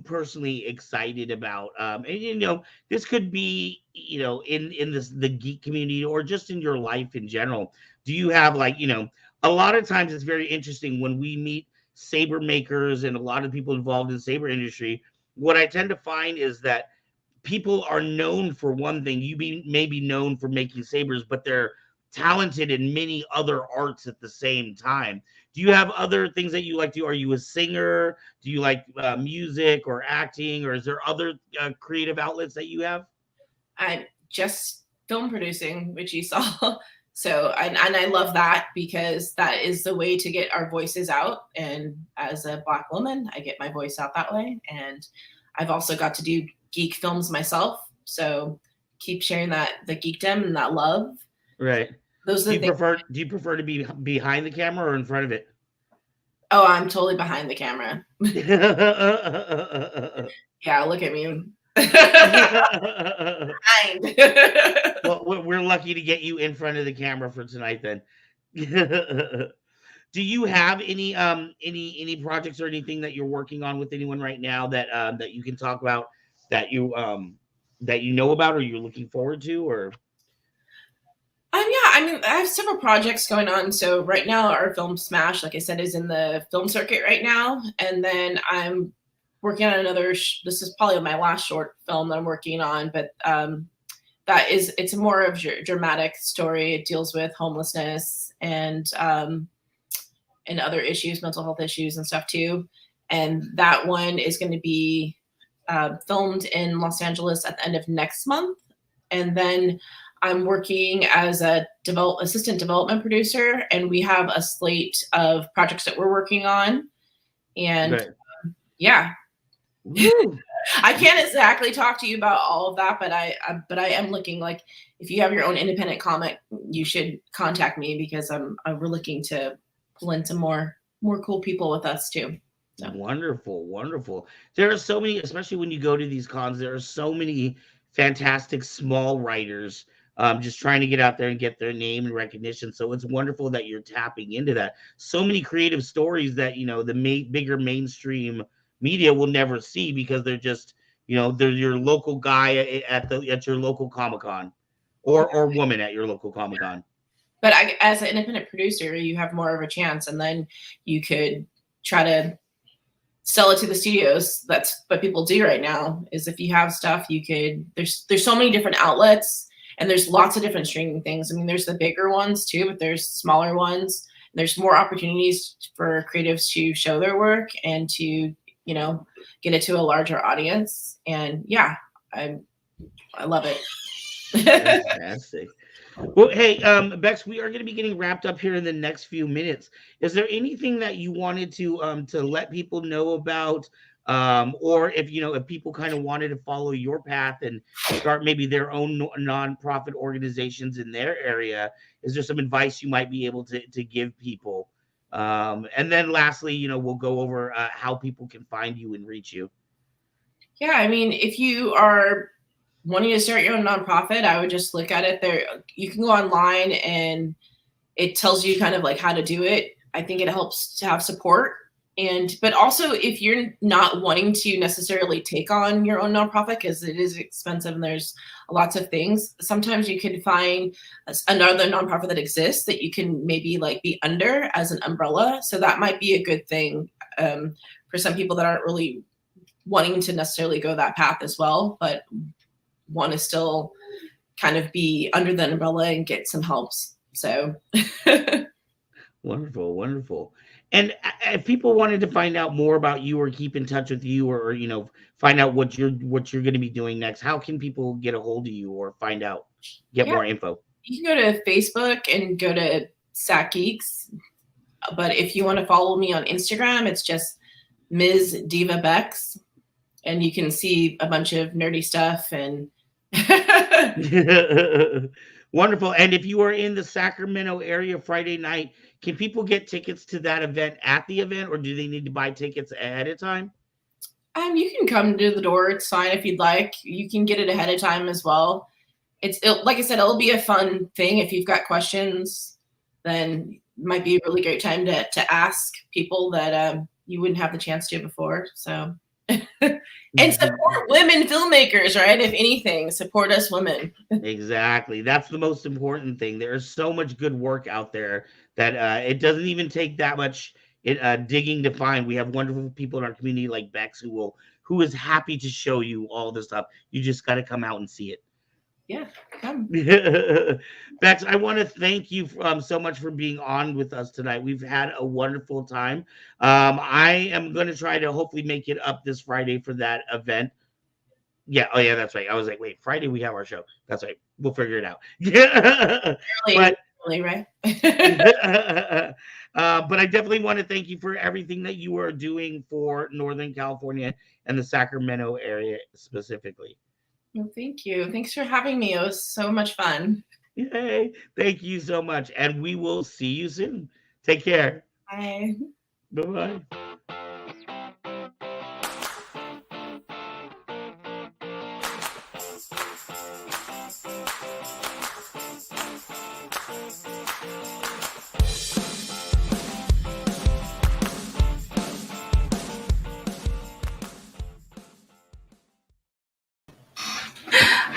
personally excited about? And this could be, in the geek community or just in your life in general. Do you have a lot of times it's very interesting when we meet saber makers and a lot of people involved in the saber industry. What I tend to find is that people are known for one thing. May be known for making sabers, but they're talented in many other arts at the same time. Do you have other things that you like to do? Are you a singer? Do you like music or acting, or is there other creative outlets that you have? I'm just film producing, which you saw. So, and I love that because that is the way to get our voices out. And as a Black woman, I get my voice out that way. And I've also got to do geek films myself. So keep sharing the geekdom and that love. Right. Those Do are you the things. prefer to be behind the camera or in front of it? Oh, I'm totally behind the camera. Yeah, look at me. Behind. Well, we're lucky to get you in front of the camera for tonight then. Do you have any projects or anything that you're working on with anyone right now that that you can talk about that you know about or you're looking forward to? Or Yeah, I mean, I have several projects going on. So right now, our film Smash, like I said, is in the film circuit right now, and then I'm working on another. This is probably my last short film that I'm working on, but it's more of a dramatic story. It deals with homelessness and other issues, mental health issues and stuff too. And that one is going to be filmed in Los Angeles at the end of next month, and then I'm working as a assistant development producer, and we have a slate of projects that we're working on. And right. Yeah, I can't exactly talk to you about all of that, but I am looking, like, if you have your own independent comic, you should contact me because we're looking to pull into more cool people with us too. So. Wonderful. There are so many, especially when you go to these cons, there are so many fantastic small writers just trying to get out there and get their name and recognition. So it's wonderful that you're tapping into that. So many creative stories that, the bigger mainstream media will never see because they're just, they're your local guy at your local Comic-Con or woman at your local Comic-Con. But as an independent producer, you have more of a chance, and then you could try to sell it to the studios. That's what people do right now, is if you have stuff, you could, there's so many different outlets, and there's lots of different streaming things. I mean, there's the bigger ones too, but there's smaller ones. There's more opportunities for creatives to show their work and to, get it to a larger audience. And yeah, I love it. Fantastic. Well, hey, Bex, we are going to be getting wrapped up here in the next few minutes. Is there anything that you wanted to let people know about, or if people kind of wanted to follow your path and start maybe their own nonprofit organizations in their area? Is there some advice you might be able to give people? And then lastly, we'll go over how people can find you and reach you. Yeah, I mean, if you are wanting to start your own nonprofit, I would just look at it there. You can go online and it tells you kind of like how to do it. I think it helps to have support. But also, if you're not wanting to necessarily take on your own nonprofit, because it is expensive and there's lots of things, sometimes you can find another nonprofit that exists that you can maybe like be under as an umbrella. So that might be a good thing for some people that aren't really wanting to necessarily go that path as well, but want to still kind of be under the umbrella and get some helps. So wonderful. And if people wanted to find out more about you or keep in touch with you or find out what you're going to be doing next, how can people get a hold of you or get more info? You can go to Facebook and go to SacGeeks. But if you want to follow me on Instagram, it's just Ms. Diva Bex, and you can see a bunch of nerdy stuff and wonderful. And if you are in the Sacramento area Friday night, can people get tickets to that event at the event, or do they need to buy tickets ahead of time? You can come to the door. It's fine if you'd like. You can get it ahead of time as well. Like I said, it'll be a fun thing. If you've got questions, then it might be a really great time to ask people that you wouldn't have the chance to before. So. And support women filmmakers, right? If anything, support us women. Exactly. That's the most important thing. There's so much good work out there that it doesn't even take that much digging to find. We have wonderful people in our community like Bex who is happy to show you all this stuff. You just got to come out and see it. Yeah, come. Bex, I want to thank you so much for being on with us tonight. We've had a wonderful time. I am going to try to hopefully make it up this Friday for that event. Yeah. Oh, yeah. That's right. I was like, wait, Friday we have our show. That's right. We'll figure it out. Yeah. But Really, right? but I definitely want to thank you for everything that you are doing for Northern California and the Sacramento area specifically. Well, thank you. Thanks for having me. It was so much fun. Yay. Thank you so much. And we will see you soon. Take care. Bye. Bye-bye.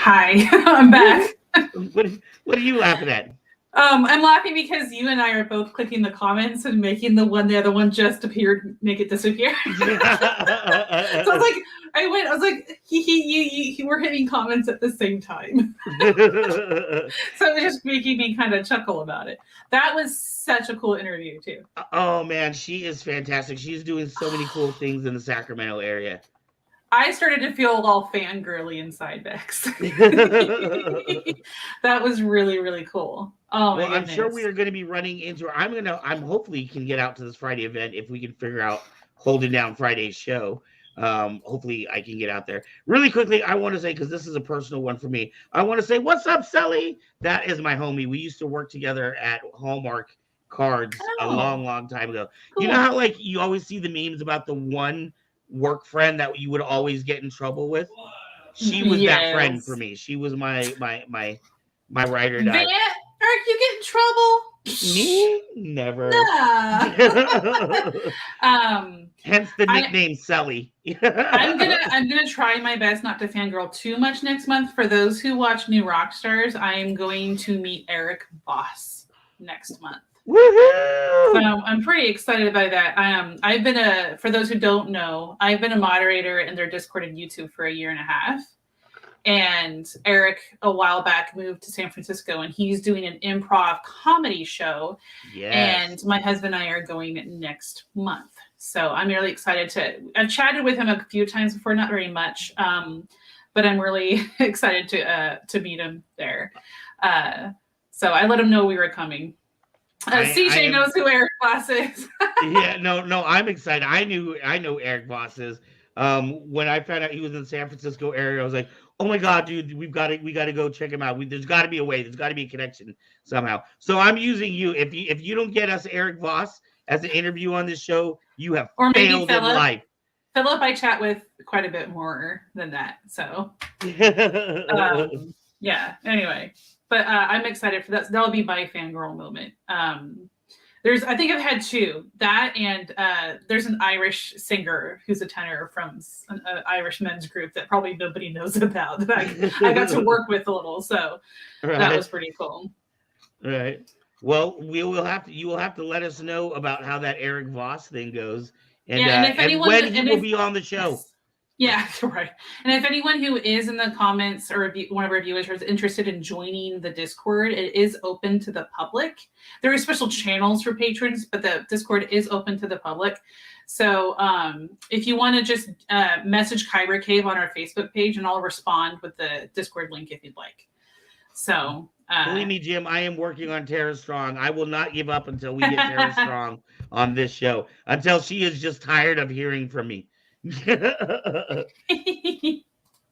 Hi, I'm back. What are you laughing at? I'm laughing because you and I are both clicking the comments and making the other one just make it disappear. So I was like, you were hitting comments at the same time. So it was just making me kind of chuckle about it. That was such a cool interview too. Oh man, she is fantastic. She's doing so many cool things in the Sacramento area. I started to feel all fangirly inside, Bex. That was really, really cool. Oh my goodness. I'm sure we are going to be running into. I'm hopefully can get out to this Friday event if we can figure out holding down Friday's show. Hopefully I can get out there. Really quickly, I want to say, because this is a personal one for me, I want to say, what's up, Sally? That is my homie. We used to work together at Hallmark Cards a long time ago. Cool. You know how like you always see the memes about the one work friend that you would always get in trouble with? She was that friend for me. She was my ride or die. Eric, you get in trouble? Me? Never. Nah. Hence the nickname Sally. I'm gonna try my best not to fangirl too much next month. For those who watch New Rockstars, I am going to meet Eric Voss next month. Woohoo! So I'm pretty excited about that. I've been for those who don't know, I've been a moderator in their Discord and YouTube for 1.5 years. And Eric, a while back, moved to San Francisco, and he's doing an improv comedy show. Yes. And my husband and I are going next month. So I'm really excited I've chatted with him a few times before, not very much, but I'm really excited to meet him there. So I let him know we were coming. CJ knows who Eric Voss is. Yeah, no, I'm excited. I know Eric Voss is. When I found out he was in the San Francisco area, I was like, oh my God, dude, we got to go check him out. There's got to be a way. There's got to be a connection somehow. So I'm using you. If you don't get us Eric Voss as an interview on this show, you have failed in life. Philip, I chat with quite a bit more than that. So yeah. Anyway, but I'm excited for that. So that'll be my fangirl moment. I think I've had two. That and there's an Irish singer who's a tenor from an Irish men's group that probably nobody knows about that I got to work with a little. So that was pretty cool. Right. Well, you will have to let us know about how that Eric Voss thing goes, and when he will be on the show. Yes. Yeah, right. And if anyone who is in the comments or one of our viewers is interested in joining the Discord, it is open to the public. There are special channels for patrons, but the Discord is open to the public. So if you want to just message Kyber Cave on our Facebook page, and I'll respond with the Discord link if you'd like. So believe me, Jim, I am working on Tara Strong. I will not give up until we get Tara Strong on this show, until she is just tired of hearing from me.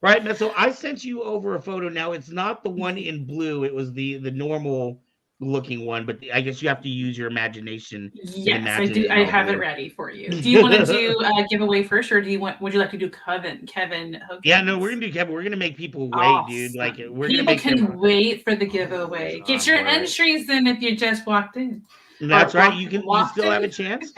Right, so I sent you over a photo. Now it's not the one in blue. It was the normal looking one, but I guess you have to use your imagination. Yes, I do. I have it ready for you. Do you want to do a giveaway first, or would you like to do Kevin Hogan? Yeah, no, we're gonna do Kevin. We're gonna make people wait, dude. Like people can wait for the giveaway. Get your entries in if you just walked in. That's right. You still have a chance.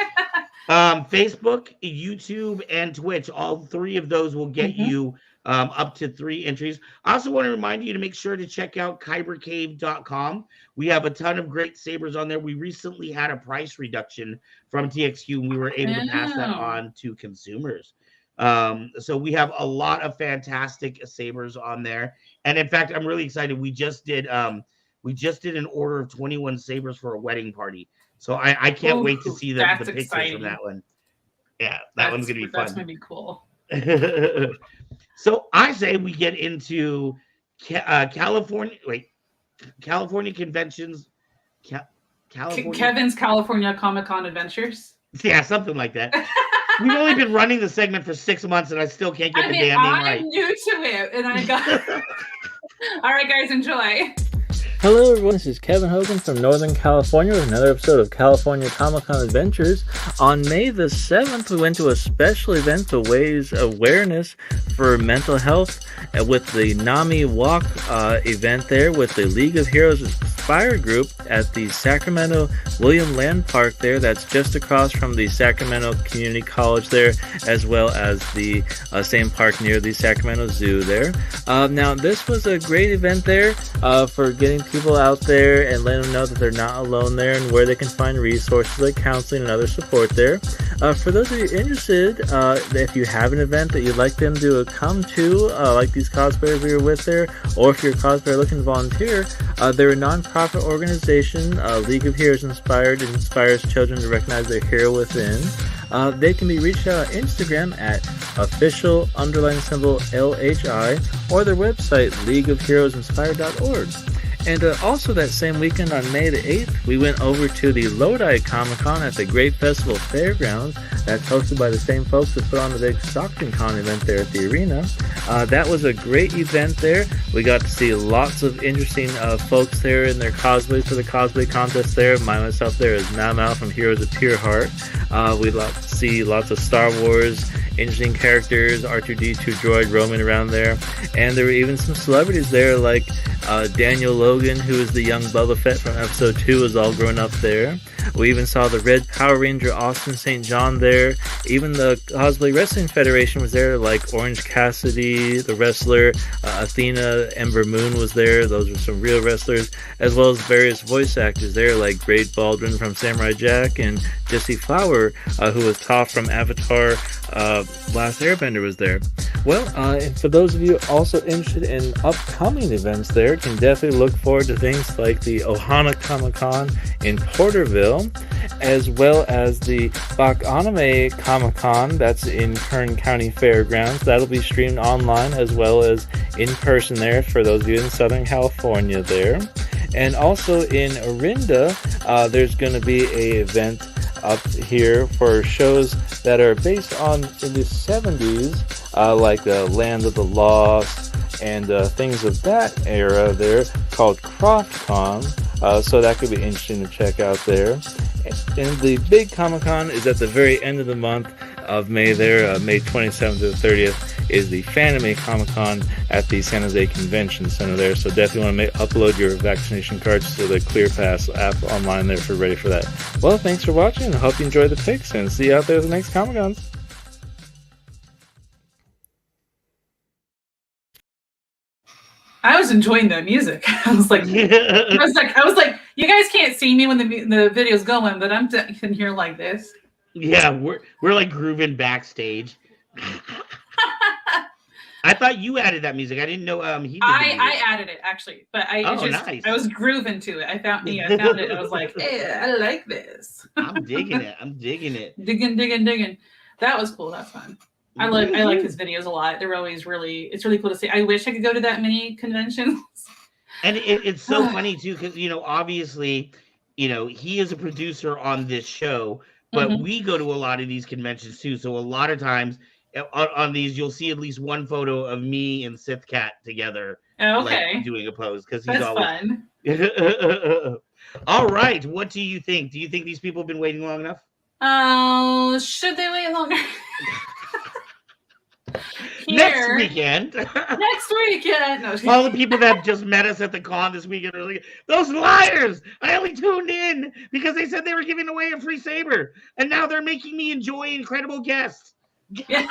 Facebook, YouTube, and Twitch, all three of those will get you up to 3 entries. I also want to remind you to make sure to check out kybercave.com. We have a ton of great sabers on there. We recently had a price reduction from TXQ, and we were able to pass that on to consumers. So we have a lot of fantastic sabers on there. And in fact, I'm really excited. We just did an order of 21 sabers for a wedding party. So I can't wait to see the pictures from that one. Yeah, that one's going to be fun. That's going to be cool. So I say we get into California. Wait, California conventions. California. Kevin's California Comic-Con Adventures. Yeah, something like that. We've only been running the segment for 6 months, and I still can't get the damn name right. I'm new to it, and I got. All right, guys, enjoy. Hello everyone, this is Kevin Hogan from Northern California with another episode of California Comic-Con Adventures. On May the 7th, we went to a special event to raise awareness for mental health with the NAMI Walk event there with the League of Heroes Inspire group at the Sacramento William Land Park there. That's just across from the Sacramento Community College there, as well as the same park near the Sacramento Zoo there. Now, this was a great event there for getting people out there and letting them know that they're not alone there and where they can find resources like counseling and other support there. For those of you interested, if you have an event that you'd like them to come to, like these cosplayers we were with there, or if you're a cosplayer looking to volunteer, they're a non-profit organization, League of Heroes Inspired, and inspires children to recognize their hero within. They can be reached out on Instagram at official_LHI or their website, leagueofheroesinspired.org. And also that same weekend on May the 8th, we went over to the Lodi Comic-Con at the Great Festival Fairgrounds. That's hosted by the same folks that put on the big Stockton Con event there at the arena. That was a great event there. We got to see lots of interesting folks there in their cosplays for the cosplay contest there. Myself there is Mau from Heroes of Pure Heart. We got to see lots of Star Wars interesting characters, R2-D2 droid roaming around there. And there were even some celebrities there like Daniel Logan, who is the young Boba Fett from episode 2, is all grown up there. We even saw the Red Power Ranger Austin St. John there. Even the Cosplay Wrestling Federation was there, like Orange Cassidy, the wrestler, Athena, Ember Moon was there. Those were some real wrestlers, as well as various voice actors there, like Great Baldwin from Samurai Jack and Jesse Flower, who was Toph from Avatar Last Airbender was there. Well, and for those of you also interested in upcoming events there, can definitely look forward to things like the Ohana Comic-Con in Porterville, as well as the Bakaname Comic-Con, that's in Kern County Fairgrounds. That'll be streamed online as well as in person there for those of you in Southern California there. And also in Orinda, there's going to be an event up here for shows that are based on in the 70s, like Land of the Lost and things of that era there, called CroftCon. So that could be interesting to check out there. And the big Comic-Con is at the very end of the month of May there. May 27th to the 30th is the Fanime Comic-Con at the San Jose Convention Center there. So definitely want to upload your vaccination cards to the ClearPass app online there for ready for that. Well, thanks for watching. I hope you enjoyed the pics and see you out there at the next Comic-Cons. I was enjoying the music. I was like, you guys can't see me when the video's going, but I'm in here like this. Yeah, we're like grooving backstage. I thought you added that music. I didn't know he did. I added it actually, but nice. I was grooving to it. I found it. I was like, hey, I like this. I'm digging it. Digging. That was cool. That's fun. I like his videos a lot. They're always it's really cool to see. I wish I could go to that many conventions. And it's so funny too, because obviously, he is a producer on this show, but we go to a lot of these conventions too. So a lot of times on these, you'll see at least one photo of me and Sith Cat together. Okay. Like, doing a pose because he's always fun. All right. What do you think? Do you think these people have been waiting long enough? Oh, should they wait longer? Next weekend. No, all the people that just met us at the con this weekend are like, those liars! I only tuned in because they said they were giving away a free saber, and now they're making me enjoy incredible guests. Yeah.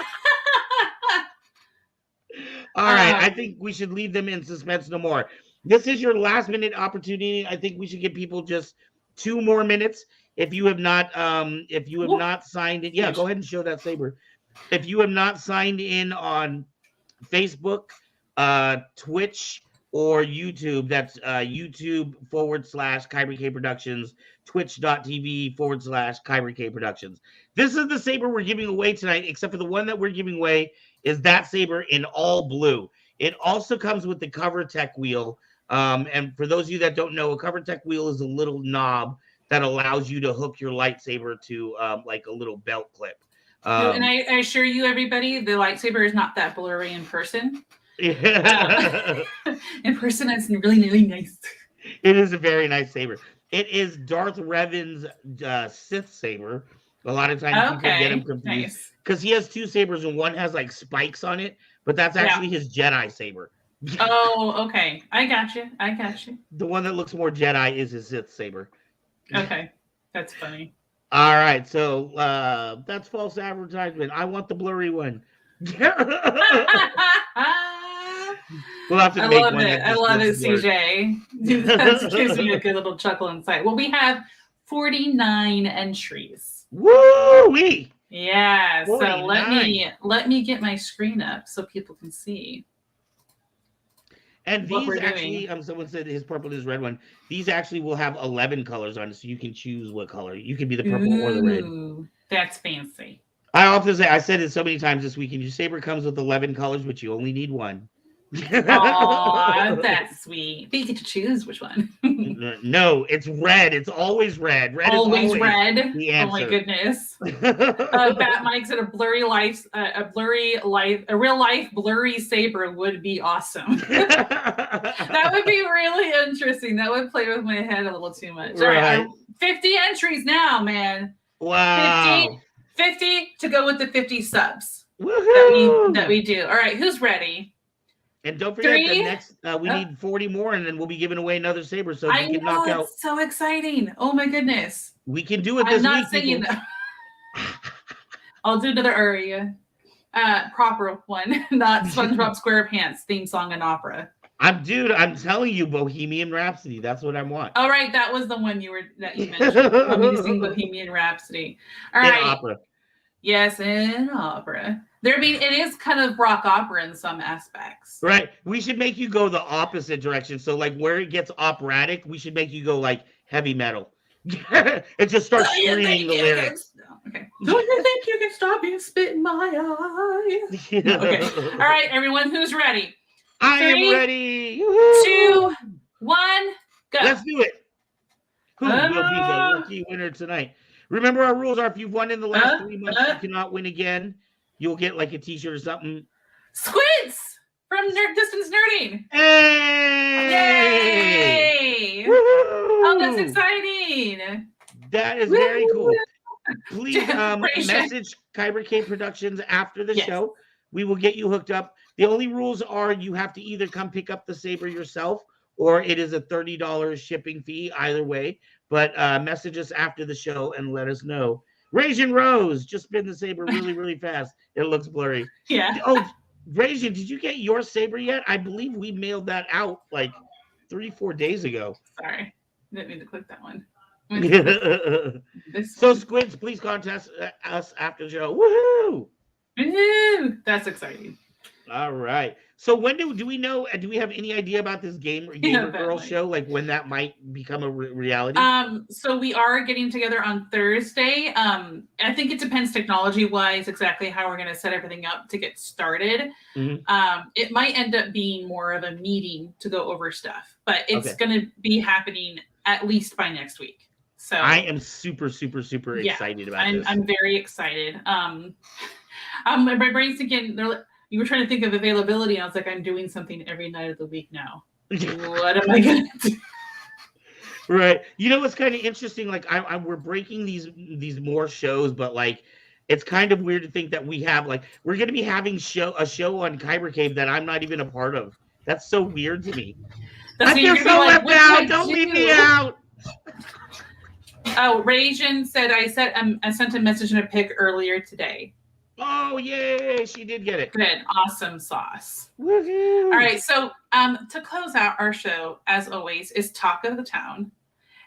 All right, I think we should leave them in suspense no more. This is your last minute opportunity. I think we should give people just 2 more minutes. If you have not signed in, go ahead and show that saber. If you have not signed in on Facebook, Twitch, or YouTube. That's YouTube.com/Kyber K Productions, Twitch.tv/Kyber K Productions. This is the saber we're giving away tonight, except for the one that we're giving away is that saber in all blue. It also comes with the Cover Tech wheel. And for those of you that don't know, a Cover Tech wheel is a little knob that allows you to hook your lightsaber to like a little belt clip. And I assure you, everybody, the lightsaber is not that blurry in person. Yeah. In person, it's really, really nice. It is a very nice saber. It is Darth Revan's Sith saber. A lot of times people get him confused because he has two sabers and one has like spikes on it, but that's actually his Jedi saber. Oh, okay. I got you. The one that looks more Jedi is his Sith saber. Okay. That's funny. All right. So that's false advertisement. I want the blurry one. We'll have to make one. I love it, CJ. That gives me a good little chuckle inside. Well, we have 49 entries. Woo-wee! Yeah. 49. So let me get my screen up so people can see. And what these we're actually, doing. someone said his purple is red one. These actually will have 11 colors on it, so you can choose what color. You can be the purple or the red. That's fancy. I often say, I said it so many times this weekend, your saber comes with 11 colors, but you only need one. Aw, that's sweet. But you get to choose which one. No, it's red. It's always red. Red always is always red. the answer. Oh my goodness. Bat Mike said a real life blurry saber would be awesome. That would be really interesting. That would play with my head a little too much. Right. All right, 50 entries now, man. Wow. 50 to go with the 50 subs Woohoo! that we do. All right, who's ready? And don't forget the next we need 40 more, and then we'll be giving away another saber. So I know, it's so exciting. Oh my goodness. We can do it this I'm not week. singing that. I'll do another aria. Proper one, not SpongeBob SquarePants theme song and opera. I'm telling you, Bohemian Rhapsody. That's what I want. All right, that was the one that you mentioned. You want me to sing Bohemian Rhapsody? All right. In opera. Yes, in opera. It is kind of rock opera in some aspects. Right. We should make you go the opposite direction. So, like, where it gets operatic, we should make you go like heavy metal. It just starts screaming the lyrics. Okay. Don't you think you can stop me and spit in my eye? Okay. All right, everyone, who's ready? I 3, am ready. 2, 1, go. Let's do it. Who will be the lucky winner tonight? Remember, our rules are if you've won in the last 3 months, you cannot win again. You'll get like a t-shirt or something. Squids from Distance Nerding. Hey! Yay! Oh, that's exciting. That is very cool. Please message Kyber K Productions after the show. We will get you hooked up. The only rules are you have to either come pick up the saber yourself or it is a $30 shipping fee, either way. But message us after the show and let us know. Raisin Rose, just spin the saber really, really fast. It looks blurry. Yeah. Oh, Raisin, did you get your saber yet? I believe we mailed that out like 3-4 days ago. Sorry. Didn't mean to click that one. So, Squids, please contact us after the show. Woohoo! Woo! That's exciting. All right. So when do we know? Do we have any idea about this Gamer Girl show? Like when that might become a reality? So we are getting together on Thursday. I think it depends technology wise exactly how we're going to set everything up to get started. Mm-hmm. It might end up being more of a meeting to go over stuff, but it's going to be happening at least by next week. So I am super excited about this. I'm very excited. My brain's thinking you were trying to think of availability. I was like, I'm doing something every night of the week now. What am I gonna do? Right. You know what's kind of interesting? Like we're breaking these more shows, but like it's kind of weird to think that we have like we're gonna be having a show on Kyber Cave that I'm not even a part of. That's so weird to me. I feel so left out. Don't leave me out. Oh, Raisin said I sent a message and a pic earlier today. Oh, yay. She did get it. Good. Awesome sauce. Woohoo. All right. So to close out our show, as always, is Talk of the Town.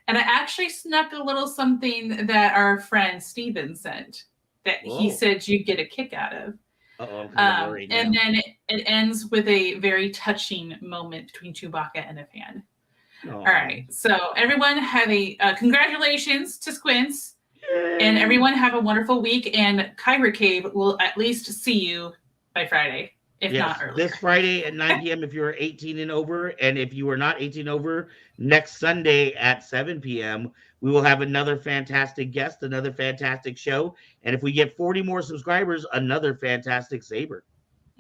And I actually snuck a little something that our friend Steven sent that he said you'd get a kick out of. I'm kind of worried now. And then it ends with a very touching moment between Chewbacca and a fan. Aw. All right. So everyone have a congratulations to Squints. Yay. And everyone have a wonderful week. And Kyber Cave will at least see you by Friday, if not earlier. This Friday at 9 p.m. if you're 18 and over. And if you are not 18 over, next Sunday at 7 p.m., we will have another fantastic guest, another fantastic show. And if we get 40 more subscribers, another fantastic Saber.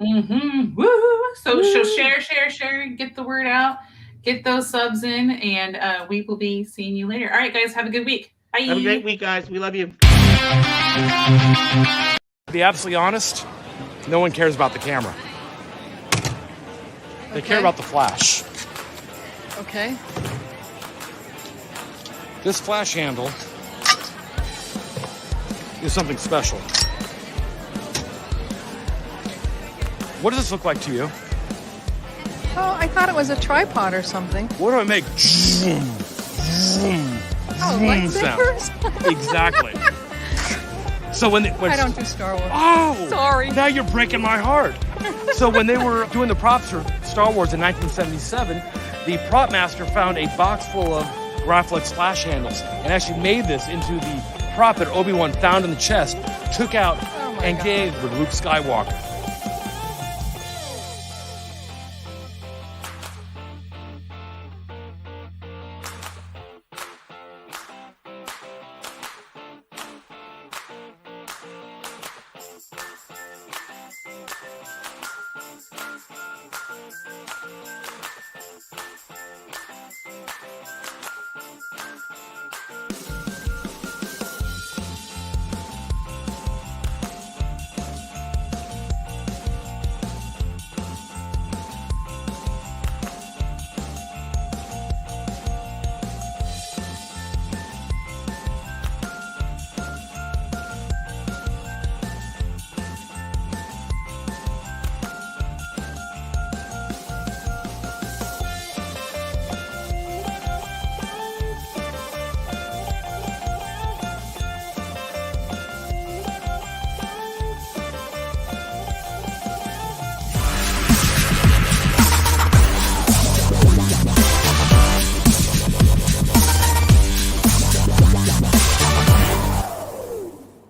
Mm-hmm. Woo! So share, get the word out, get those subs in, and we will be seeing you later. All right, guys, have a good week. Bye. Have a great week, guys. We love you. To be absolutely honest, no one cares about the camera. They care about the flash. Okay. This flash handle is something special. What does this look like to you? Oh, I thought it was a tripod or something. What do I make? Zoom, zoom, Oh, lightsabers? Exactly. So when I don't do Star Wars. Oh, Sorry. Now you're breaking my heart. So when they were doing the props for Star Wars in 1977, the prop master found a box full of Graflex flash handles and actually made this into the prop that Obi-Wan found in the chest, took out, Oh my and God. gave with Luke Skywalker.